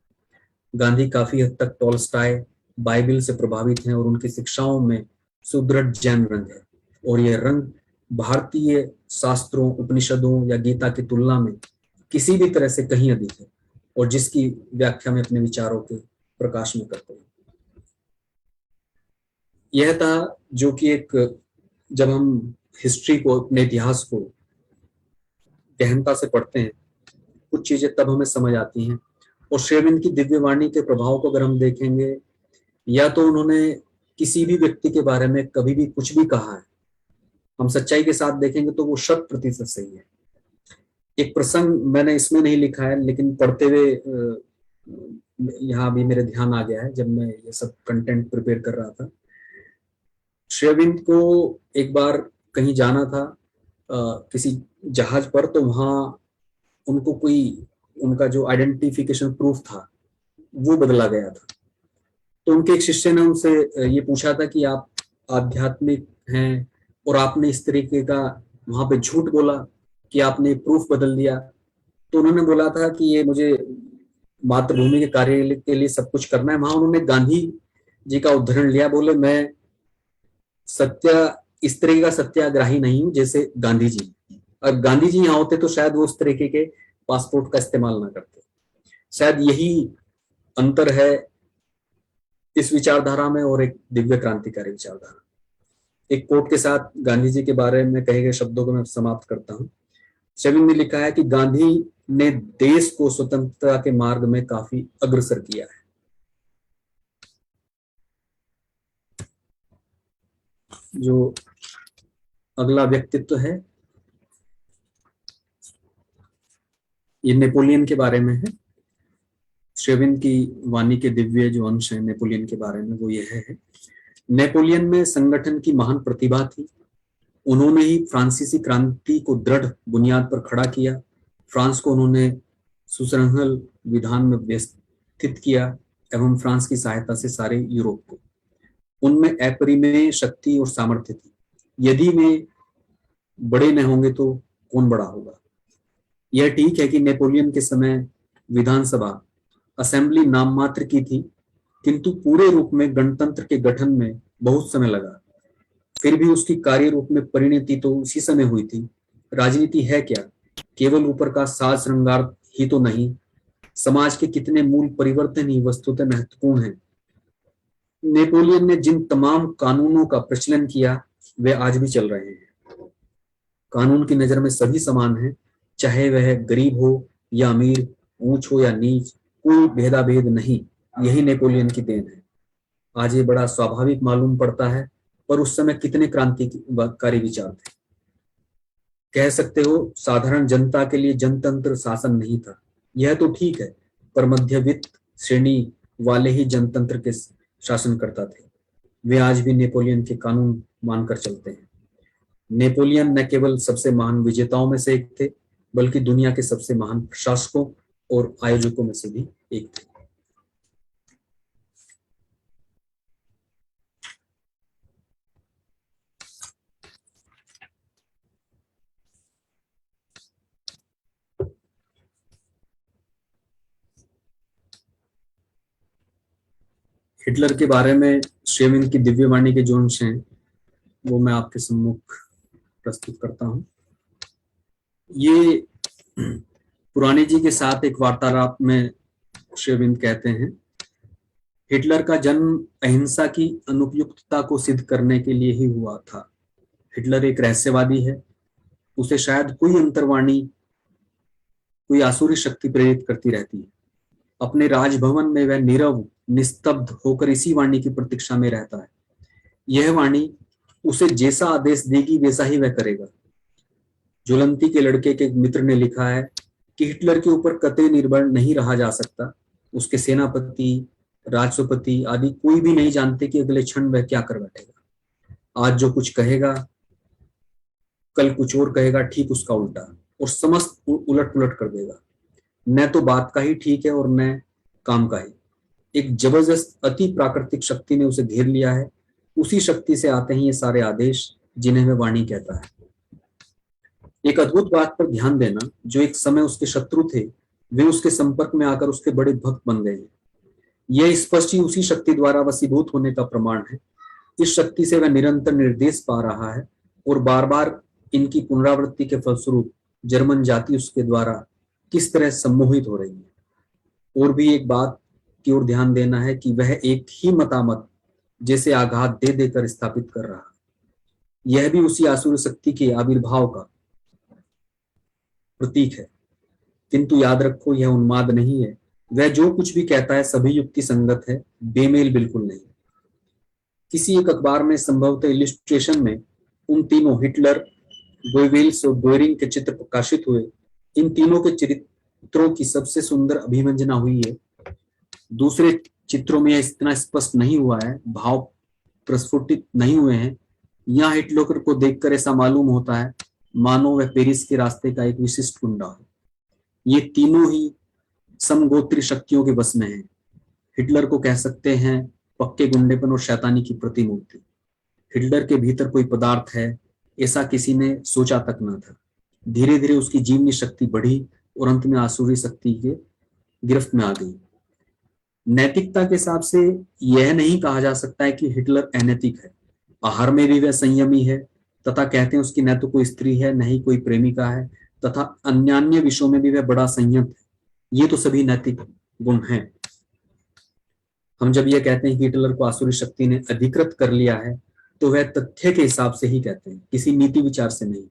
[SPEAKER 5] गांधी काफी हद तक टॉलस्टॉय, बाइबिल से प्रभावित हैं, और उनकी शिक्षाओं में सुदृढ़ जैन रंग है, और यह रंग भारतीय शास्त्रों, उपनिषदों या गीता की तुलना में किसी भी तरह से कहीं अधिक है, और जिसकी व्याख्या में अपने विचारों के प्रकाश में करते हैं। यह था जो कि एक, जब हम हिस्ट्री को, अपने इतिहास को गहनता से पढ़ते हैं, कुछ चीजें तब हमें समझ आती हैं। और श्री अरविंद की दिव्यवाणी के प्रभाव को अगर हम देखेंगे, या तो उन्होंने किसी भी व्यक्ति के बारे में कभी भी कुछ भी कहा है, हम सच्चाई के साथ देखेंगे तो वो 100% सही है। एक प्रसंग मैंने इसमें नहीं लिखा है, लेकिन पढ़ते हुए यहाँ भी मेरे ध्यान आ गया है जब मैं ये सब कंटेंट प्रिपेयर कर रहा था। श्री अरविंद को एक बार कहीं जाना था किसी जहाज पर, तो वहाँ उनको कोई उनका जो आइडेंटिफिकेशन प्रूफ था वो बदला गया था। तो उनके एक शिष्य ने उनसे ये पूछा था कि आप आध्यात्मिक हैं और आपने इस तरीके का वहां पे झूठ बोला कि आपने प्रूफ बदल दिया। तो उन्होंने बोला था कि ये मुझे मातृभूमि के कार्य के लिए सब कुछ करना है। वहां उन्होंने गांधी जी का उदाहरण लिया, बोले मैं इस तरीके का सत्याग्रही नहीं हूं जैसे गांधी जी। अगर गांधी जी यहाँ होते तो शायद वो उस तरीके के पासपोर्ट का इस्तेमाल ना करते। शायद यही अंतर है इस विचारधारा में और एक दिव्य क्रांतिकारी विचारधारा। एक कोट के साथ गांधी जी के बारे में कहे गए शब्दों को मैं समाप्त करता हूं। शविन ने लिखा है कि गांधी ने देश को स्वतंत्रता के मार्ग में काफी अग्रसर किया है। जो अगला व्यक्तित्व है ये नेपोलियन के बारे में है। शेविन की वाणी के दिव्य जो अंश है नेपोलियन के बारे में वो यह है, नेपोलियन में संगठन की महान प्रतिभा थी। उन्होंने ही फ्रांसीसी क्रांति को दृढ़ बुनियाद पर खड़ा किया। फ्रांस को उन्होंने सुसंहल विधान में व्यवस्थित किया एवं फ्रांस की सहायता से सारे यूरोप को। उनमें अपरिमेय शक्ति और सामर्थ्य थी। यदि वे बड़े न होंगे तो कौन बड़ा होगा। यह ठीक है कि नेपोलियन के समय विधानसभा असेंबली नाम मात्र की थी, किंतु पूरे रूप में गणतंत्र के गठन में बहुत समय लगा। फिर भी उसकी कार्य रूप में परिणति तो उसी समय हुई थी। राजनीति है क्या? केवल ऊपर का साज श्रृंगार ही तो नहीं, समाज के कितने मूल परिवर्तन ही वस्तुतः महत्वपूर्ण है। नेपोलियन ने जिन तमाम कानूनों का प्रचलन किया वे आज भी चल रहे हैं। कानून की नजर में सभी समान हैं, चाहे वह गरीब हो या अमीर, ऊंच हो या नीच, कोई भेदाभेद नहीं। यही नेपोलियन की देन है। आज ये बड़ा स्वाभाविक मालूम पड़ता है, पर उस समय कितने क्रांतिकारी विचार थे। कह सकते हो साधारण जनता के लिए जनतंत्र शासन नहीं था, यह तो ठीक है, पर मध्यवित्त श्रेणी वाले ही जनतंत्र के शासन करता थे। वे आज भी नेपोलियन के कानून मानकर चलते हैं। नेपोलियन न केवल सबसे महान विजेताओं में से एक थे, बल्कि दुनिया के सबसे महान प्रशासकों और आयोजकों में से भी एक थे। हिटलर के बारे में शेविन की दिव्यवाणी के जो अंश हैं वो मैं आपके सम्मुख प्रस्तुत करता हूं। ये पुरानी जी के साथ एक वार्तालाप में शेविन कहते हैं, हिटलर का जन्म अहिंसा की अनुपयुक्तता को सिद्ध करने के लिए ही हुआ था। हिटलर एक रहस्यवादी है। उसे शायद कोई अंतर्वाणी, कोई आसुरी शक्ति प्रेरित करती रहती है। अपने राजभवन में वह नीरव निस्तब्ध होकर इसी वाणी की प्रतीक्षा में रहता है। यह वाणी उसे जैसा आदेश देगी वैसा ही वह करेगा। ज्वलंती के लड़के के एक मित्र ने लिखा है कि हिटलर के ऊपर कतई निर्भर नहीं रहा जा सकता। उसके सेनापति, राष्ट्रपति आदि कोई भी नहीं जानते कि अगले क्षण वह क्या कर बैठेगा। आज जो कुछ कहेगा कल कुछ और कहेगा, ठीक उसका उल्टा, और समस्त उलट पुलट कर देगा। न तो बात का ही ठीक है और न काम का ही। एक जबरदस्त अति प्राकृतिक शक्ति ने उसे घेर लिया है। उसी शक्ति से आते हैं ये सारे आदेश जिन्हें वह वाणी कहता है। एक अद्भुत बात पर ध्यान देना, जो एक समय उसके शत्रु थे वे उसके संपर्क में आकर उसके बड़े भक्त बन गए। यह स्पष्ट ही उसी शक्ति द्वारा वशीभूत होने का प्रमाण है। इस शक्ति से वह निरंतर निर्देश पा रहा है और बार बार इनकी पुनरावृत्ति के फलस्वरूप जर्मन जाति उसके द्वारा किस तरह सम्मोहित हो रही है। और भी एक बात की ओर ध्यान देना है कि वह एक ही मतामत जैसे आघात दे देकर स्थापित कर रहा है। यह भी उसी आसुरी शक्ति के आविर्भाव का प्रतीक है। किंतु याद रखो, यह उन्माद नहीं है। वह जो कुछ भी कहता है सभी युक्ति संगत है, बेमेल बिल्कुल नहीं। किसी एक अखबार में संभवतः इलिस्ट्रेशन में उन तीनों हिटलर, गोयबेल्स और गोयरिंग के चित्र प्रकाशित हुए। इन तीनों के चरित्रों की सबसे सुंदर अभिव्यंजना हुई है। दूसरे चित्रों में यह इतना स्पष्ट नहीं हुआ है, भाव प्रस्फुटित नहीं हुए हैं। यहाँ हिटलर को देखकर ऐसा मालूम होता है मानो वह पेरिस के रास्ते का एक विशिष्ट गुंडा हो। ये तीनों ही समगोत्री शक्तियों के बस में हैं। हिटलर को कह सकते हैं पक्के गुंडेपन और शैतानी की प्रतिमूर्ति। हिटलर के भीतर कोई पदार्थ है, ऐसा किसी ने सोचा तक न था। धीरे धीरे उसकी जीवनी शक्ति बढ़ी और अंत में आसुरी शक्ति के गिरफ्त में आ गई। नैतिकता के हिसाब से यह नहीं कहा जा सकता है कि हिटलर अनैतिक है। आहार में भी वह संयमी है तथा कहते हैं उसकी न तो कोई स्त्री है न ही कोई प्रेमिका है, तथा अन्य विषयों में भी वह बड़ा संयत है। ये तो सभी नैतिक गुण हैं। हम जब यह कहते हैं कि हिटलर को आसुरी शक्ति ने अधिकृत कर लिया है तो वह तथ्य के हिसाब से ही कहते हैं, किसी नीति विचार से नहीं।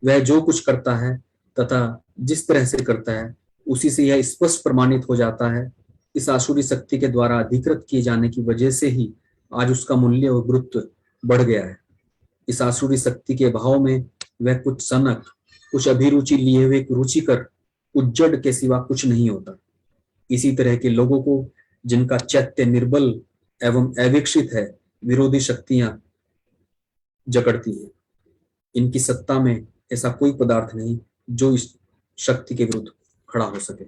[SPEAKER 5] वह जो कुछ करता है तथा जिस तरह से करता है उसी से यह स्पष्ट प्रमाणित हो जाता है। इस आसुरी शक्ति के द्वारा अधिकृत किए जाने की वजह से ही आज उसका मूल्य और गुरुत्व बढ़ गया है। इस आसुरी शक्ति के भाव में वह कुछ सनक, कुछ अभिरुचि लिए हुए रुचिकर उज्जड़ के सिवा कुछ नहीं होता। इसी तरह के लोगों को जिनका चैत्य निर्बल एवं अविकसित है, विरोधी शक्तियां जकड़ती है। इनकी सत्ता में ऐसा कोई पदार्थ नहीं जो इस शक्ति के विरुद्ध खड़ा हो सके।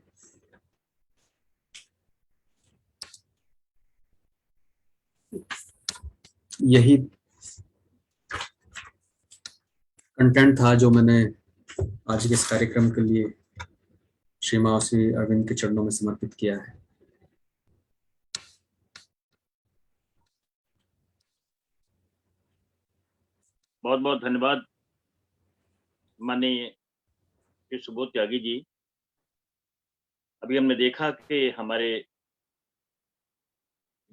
[SPEAKER 5] यही कंटेंट था जो मैंने आज के इस कार्यक्रम के लिए श्री मां श्री अरविंद के चरणों में समर्पित किया है।
[SPEAKER 1] बहुत बहुत धन्यवाद माननीय श्री सुबोध त्यागी जी। अभी हमने देखा कि हमारे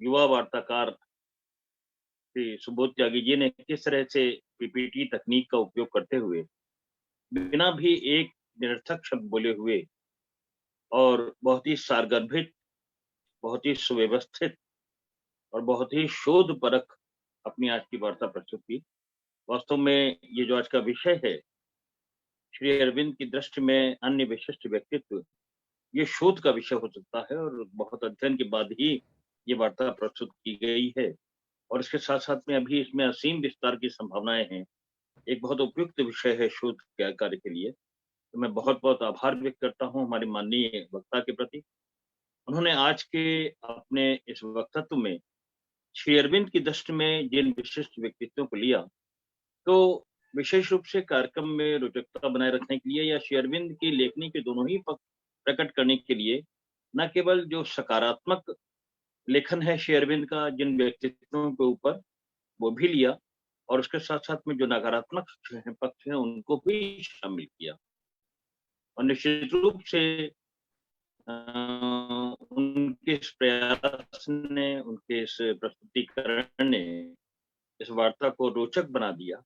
[SPEAKER 1] युवा वार्ताकार श्री सुबोध त्यागी जी ने किस तरह से पीपीटी तकनीक का उपयोग करते हुए बिना भी एक निरर्थक शब्द बोले हुए और बहुत ही सारगर्भित, बहुत ही सुव्यवस्थित और बहुत ही शोधपरक अपनी आज की वार्ता प्रस्तुत की। वास्तव में ये जो आज का विषय है, श्री अरविंद की दृष्टि में अन्य विशिष्ट व्यक्तित्व, ये शोध का विषय हो सकता है और बहुत अध्ययन के बाद ही ये वार्ता प्रस्तुत की गई है। और इसके साथ साथ में अभी इसमें असीम विस्तार की संभावनाएं हैं। एक बहुत उपयुक्त विषय है शोध कार्य के लिए। तो मैं बहुत बहुत आभार व्यक्त करता हूँ हमारे माननीय वक्ता के प्रति। उन्होंने आज के अपने इस वक्तत्व में श्री अरविंद की दृष्टि में जिन विशिष्ट व्यक्तित्वों को लिया, तो विशेष रूप से कार्यक्रम में रोचकता बनाए रखने के लिए या श्री अरविंद की लेखनी के दोनों ही पक्ष प्रकट करने के लिए, न केवल जो सकारात्मक लेखन है श्री अरविंद का जिन व्यक्तित्वों के ऊपर, वो भी लिया, और उसके साथ साथ में जो नकारात्मक पक्ष है उनको भी शामिल किया। और निश्चित रूप से उनके इस प्रयास ने, उनके इस प्रस्तुतिकरण ने इस वार्ता को रोचक बना दिया।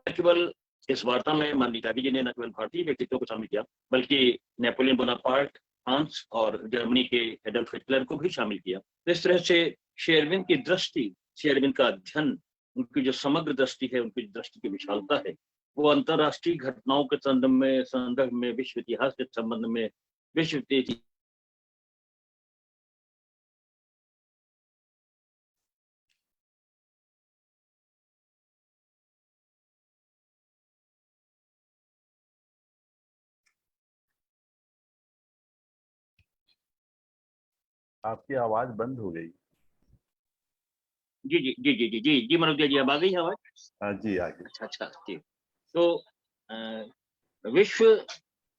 [SPEAKER 1] न केवल इस वार्ता में माननीय त्यागी जी ने न केवल भारतीय व्यक्तित्व को शामिल किया, बल्कि नेपोलियन बोनापार्ट, फ्रांस और जर्मनी के एडल्फ हिटलर को भी शामिल किया। तो इस तरह से श्री अरविंद की दृष्टि, श्री अरविंद का अध्ययन, उनकी जो समग्र दृष्टि है, उनकी दृष्टि की विशालता है, वो अंतरराष्ट्रीय घटनाओं के संदर्भ में विश्व इतिहास के संबंध में, विश्व
[SPEAKER 6] आपकी आवाज बंद हो गई।
[SPEAKER 1] जी जी जी जी जी जी जी मनोज जी, अब आ गई आवाज?
[SPEAKER 6] हाँ जी, आ गई।
[SPEAKER 1] अच्छा जी। तो विश्व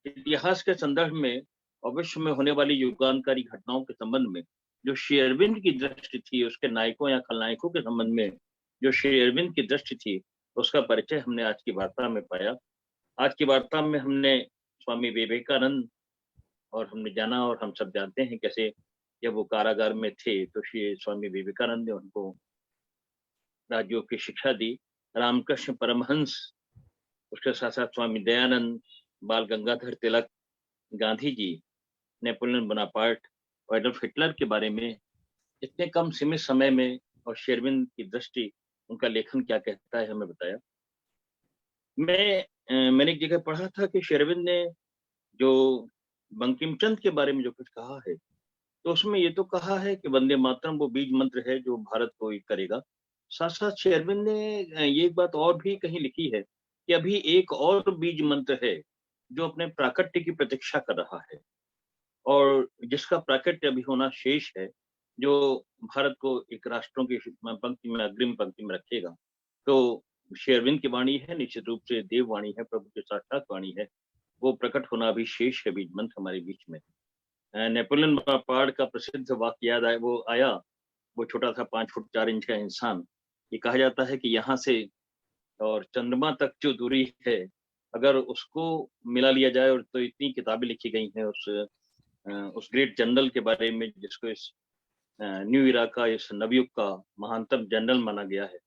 [SPEAKER 1] इतिहास के संदर्भ में और विश्व में होने वाली युगांतकारी घटनाओं के संबंध में जो श्री अरविंद की दृष्टि थी, उसके नायकों या खलनायकों के संबंध में जो श्री अरविंद की दृष्टि थी, उसका परिचय हमने आज की वार्ता में पाया। आज की वार्ता में हमने स्वामी विवेकानंद और हमने जाना, और हम सब जानते हैं कैसे जब वो कारागार में थे तो श्री स्वामी विवेकानंद ने उनको राजयोग की शिक्षा दी। रामकृष्ण परमहंस, उसके साथ साथ स्वामी दयानंद, बाल गंगाधर तिलक, गांधी जी, नेपोलियन बोनापार्ट और एडल्फ हिटलर के बारे में इतने कम सीमित समय में और श्री अरविंद की दृष्टि, उनका लेखन क्या कहता है, हमें बताया। मैंने एक जगह पढ़ा था कि श्री अरविंद ने जो बंकिम चंद्र के बारे में जो कुछ कहा है, तो उसमें ये तो कहा है कि वंदे मातरम वो बीज मंत्र है जो भारत को एक करेगा। साथ-साथ श्री अरविंद ने ये एक बात और भी कहीं लिखी है कि अभी एक और बीज मंत्र है, जो अपने प्राकट्य की प्रतीक्षा कर रहा है और जिसका प्राकट्य अभी होना शेष है, जो भारत को एक राष्ट्रों की पंक्ति में, अग्रिम पंक्ति में रखेगा। तो श्री अरविंद की वाणी है, निश्चित रूप से देव वाणी है, प्रभु की साक्षात वाणी है, वो प्रकट होना अभी शेष है बीज मंत्र हमारे बीच में। नेपोलियन बोनापार्ट का प्रसिद्ध वाक्य याद आया, वो आया, वो छोटा था 5 फुट 4 इंच का इंसान। ये कहा जाता है कि यहाँ से और चंद्रमा तक जो दूरी है, अगर उसको मिला लिया जाए, और तो इतनी किताबें लिखी गई हैं उस ग्रेट जनरल के बारे में जिसको इस न्यू इरा का, इस नवयुग का महानतम जनरल माना गया है।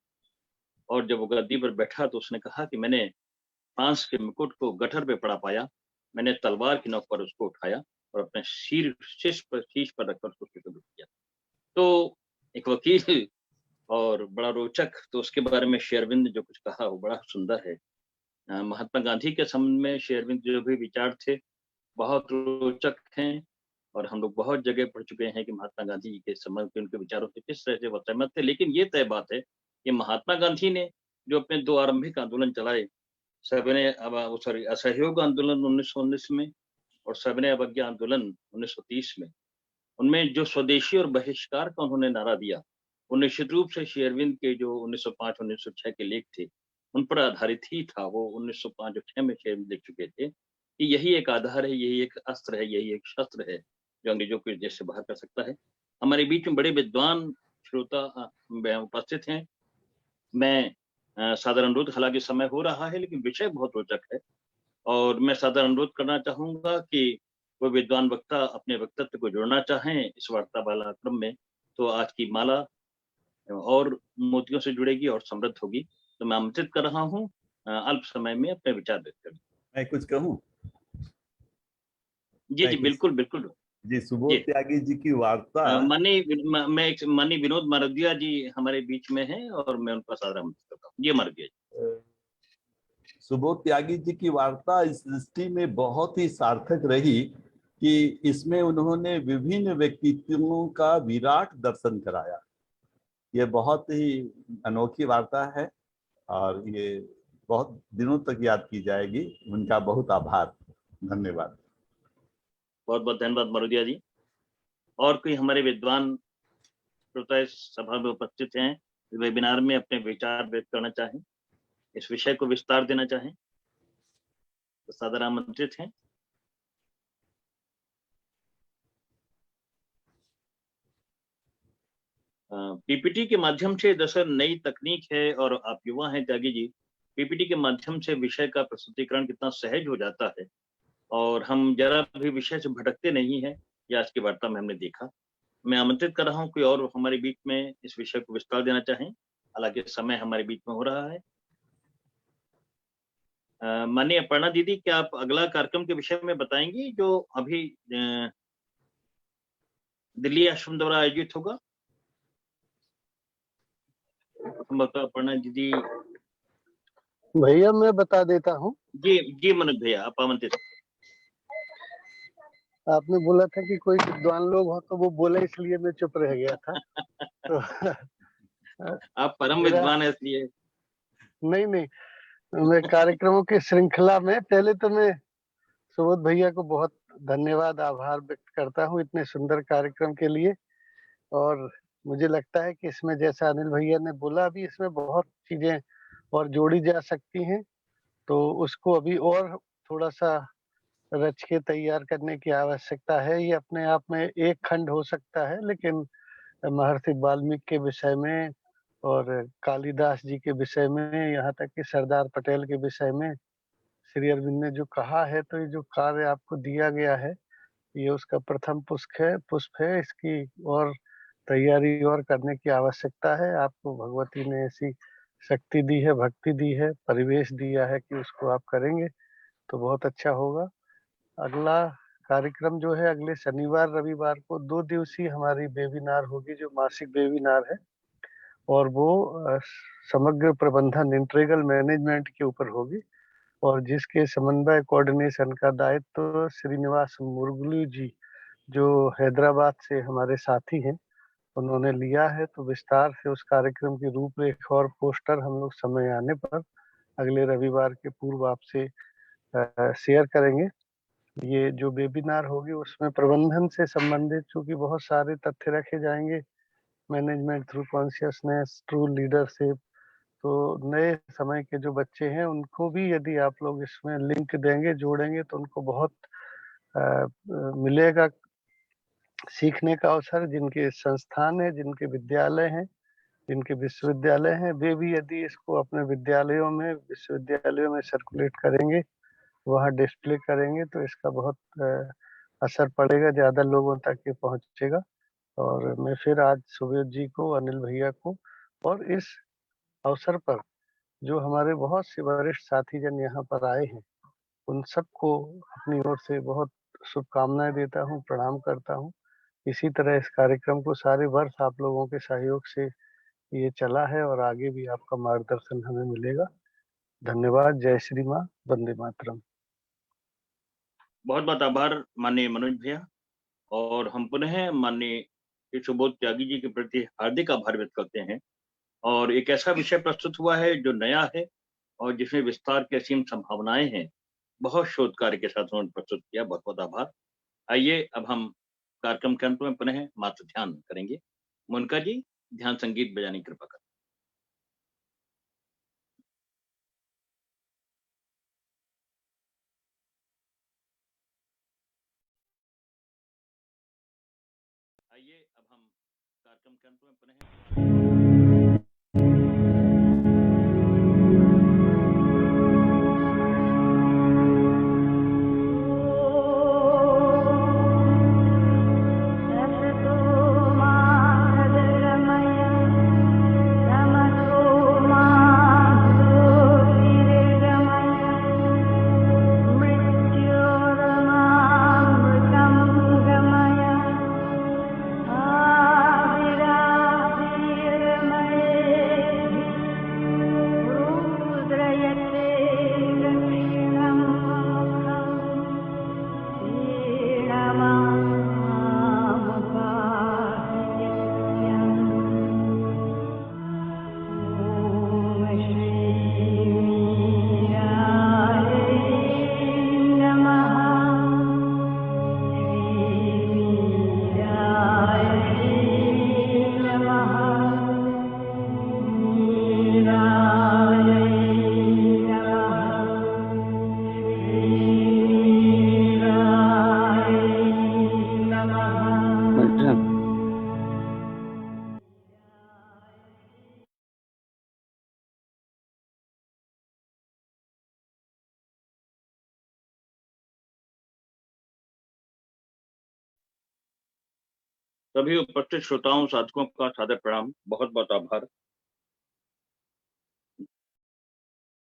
[SPEAKER 1] और जब वो गद्दी पर बैठा तो उसने कहा कि मैंने फ्रांस के मुकुट को गठर पे पड़ा पाया, मैंने तलवार की नोक पर उसको उठाया और अपने शीश पर रखकर उसको सुशोभित किया। तो एक वकील और बड़ा रोचक, तो उसके बारे में श्री अरविंद ने जो कुछ कहा वो बड़ा सुंदर है। महात्मा गांधी के संबंध में श्री अरविंद जो भी विचार थे बहुत रोचक हैं, और हम लोग बहुत जगह पढ़ चुके हैं कि महात्मा गांधी जी के संबंध में उनके विचारों से किस तरह से वो सहमत थे। लेकिन ये तय बात है कि महात्मा गांधी ने जो अपने 2 आरंभिक आंदोलन चलाए, सविनय असहयोग आंदोलन 1919 में और सविनय अवज्ञा आंदोलन 1930 में, उनमें जो स्वदेशी और बहिष्कार का उन्होंने नारा दिया, वो निश्चित रूप से श्री अरविंद के जो 1905-1906 के लेख थे उन पर आधारित ही था। वो 1905 और 6 में श्री अरविंद लिख चुके थे कि यही एक आधार है, यही एक अस्त्र है, यही एक शस्त्र है जो अंग्रेजों को देश से बाहर कर सकता है। हमारे बीच में बड़े विद्वान श्रोता उपस्थित हैं। मैं सादर अनुरोध, हालांकि समय हो रहा है लेकिन विषय बहुत रोचक है, और मैं सादर अनुरोध करना चाहूंगा कि वो विद्वान वक्ता अपने वक्तव्य को जोड़ना चाहें इस वार्तालाप में, तो आज की माला और मोतियों से जुड़ेगी और समृद्ध होगी। तो मैं आमंत्रित कर रहा हूँ अल्प समय में अपने विचार व्यक्त करने।
[SPEAKER 6] मैं कुछ कहूँ?
[SPEAKER 1] जी जी बिल्कुल बिल्कुल
[SPEAKER 6] जी, सुबोध त्यागी जी की वार्ता।
[SPEAKER 1] माननीय विनोद मारदिया जी हमारे बीच में हैं और मैं उनका सादर आमंत्रित करता हूँ। ये मारदिया जी।
[SPEAKER 6] सुबोध त्यागी जी की वार्ता इस दृष्टि में बहुत ही सार्थक रही कि इसमें उन्होंने विभिन्न व्यक्तित्वों का विराट दर्शन कराया। ये बहुत ही अनोखी वार्ता है और ये बहुत दिनों तक याद की जाएगी। उनका बहुत आभार, धन्यवाद।
[SPEAKER 1] बहुत बहुत धन्यवाद मारदिया जी। और कोई हमारे विद्वान श्रोता इस सभा में उपस्थित हैं, इस वेबिनार में अपने विचार व्यक्त करना चाहें, इस विषय को विस्तार देना चाहें, तो सादर आमंत्रित हैं। पीपीटी के माध्यम से दरअसल नई तकनीक है, और आप युवा हैं त्यागी जी, पीपीटी के माध्यम से विषय का प्रस्तुतिकरण कितना सहज हो जाता है और हम जरा भी विषय से भटकते नहीं हैं, ये आज की वार्ता में हमने देखा। मैं आमंत्रित कर रहा हूँ कोई और हमारे बीच में इस विषय को विस्तार देना चाहें, हालांकि समय हमारे बीच में हो रहा है। माननीय अपर्णा दीदी, क्या आप अगला कार्यक्रम के विषय में बताएंगी जो अभी दिल्ली आश्रम द्वारा आयोजित होगा? अपर्णा दीदी।
[SPEAKER 3] भैया मैं बता देता हूँ।
[SPEAKER 1] जी मनोज भैया, आप आमंत्रित।
[SPEAKER 3] आपने बोला था कि कोई विद्वान लोग हो, तो वो बोले इसलिए मैं चुप रह गया था। तो
[SPEAKER 1] आप परम विद्वान है इसलिए।
[SPEAKER 3] नहीं, मैं कार्यक्रमों की श्रृंखला में पहले तो मैं सुबोध भैया को बहुत धन्यवाद, आभार व्यक्त करता हूँ इतने सुंदर कार्यक्रम के लिए। और मुझे लगता है कि इसमें जैसा अनिल भैया ने बोला, अभी इसमें बहुत चीजें और जोड़ी जा सकती हैं, तो उसको अभी और थोड़ा सा रच के तैयार करने की आवश्यकता है। ये अपने आप में एक खंड हो सकता है, लेकिन महर्षि वाल्मीकि के विषय में और कालिदास जी के विषय में, यहाँ तक कि सरदार पटेल के विषय में श्री अरविंद ने जो कहा है, तो ये जो कार्य आपको दिया गया है, ये उसका प्रथम पुष्प है। इसकी और तैयारी और करने की आवश्यकता है। आपको भगवती ने ऐसी शक्ति दी है, भक्ति दी है, परिवेश दिया है कि उसको आप करेंगे तो बहुत अच्छा होगा। अगला कार्यक्रम जो है, अगले शनिवार रविवार को 2 दिवसीय हमारी वेबिनार होगी, जो मासिक वेबिनार है, और वो समग्र प्रबंधन, इंटीग्रल मैनेजमेंट के ऊपर होगी, और जिसके समन्वय कोऑर्डिनेशन का दायित्व श्रीनिवास मुर्गुलू जी जो हैदराबाद से हमारे साथी हैं, उन्होंने लिया है। तो विस्तार से उस कार्यक्रम की रूपरेखा और पोस्टर हम लोग समय आने पर अगले रविवार के पूर्व आपसे शेयर करेंगे। ये जो वेबिनार होगी उसमें प्रबंधन से संबंधित चूंकि बहुत सारे तथ्य रखे जाएंगे, management through consciousness, true leadership, तो नए समय के जो बच्चे हैं उनको भी यदि आप लोग इसमें लिंक देंगे, जोड़ेंगे, तो उनको बहुत मिलेगा सीखने का अवसर। जिनके संस्थान है, जिनके विद्यालय हैं, जिनके विश्वविद्यालय हैं, वे भी यदि इसको अपने विद्यालयों में, विश्वविद्यालयों में सर्कुलेट करेंगे, वहाँ डिस्प्ले करेंगे, तो इसका बहुत असर पड़ेगा, ज़्यादा लोगों तक ये पहुँचेगा। और मैं फिर आज सुबेद जी को, अनिल भैया को, और इस अवसर पर जो हमारे बहुत से वरिष्ठ साथी जन यहाँ पर आए हैं, उन सबको अपनी ओर से बहुत शुभकामनाएं देता हूँ, प्रणाम करता हूँ। इसी तरह इस कार्यक्रम को सारे वर्ष आप लोगों के सहयोग से ये चला है और आगे भी आपका मार्गदर्शन हमें मिलेगा। धन्यवाद। जय श्री माँ, वंदे मातरम।
[SPEAKER 1] बहुत बहुत आभार माननीय मनोज भैया। और हम पुनः माननीय श्री सुबोध त्यागी जी के प्रति हार्दिक आभार व्यक्त करते हैं। और एक ऐसा विषय प्रस्तुत हुआ है जो नया है और जिसमें विस्तार की असीम संभावनाएं हैं। बहुत शोध कार्य के साथ उन्होंने प्रस्तुत किया। बहुत बहुत आभार। आइए अब हम कार्यक्रम के अंत में पुनः मात्र ध्यान करेंगे। मुनका जी, ध्यान संगीत बजाने की कृपा करें। आइए अब हम कार्यक्रम के अंत में पुनः सभी उपस्थित श्रोताओं साधकों का सादर प्रणाम। बहुत बहुत आभार।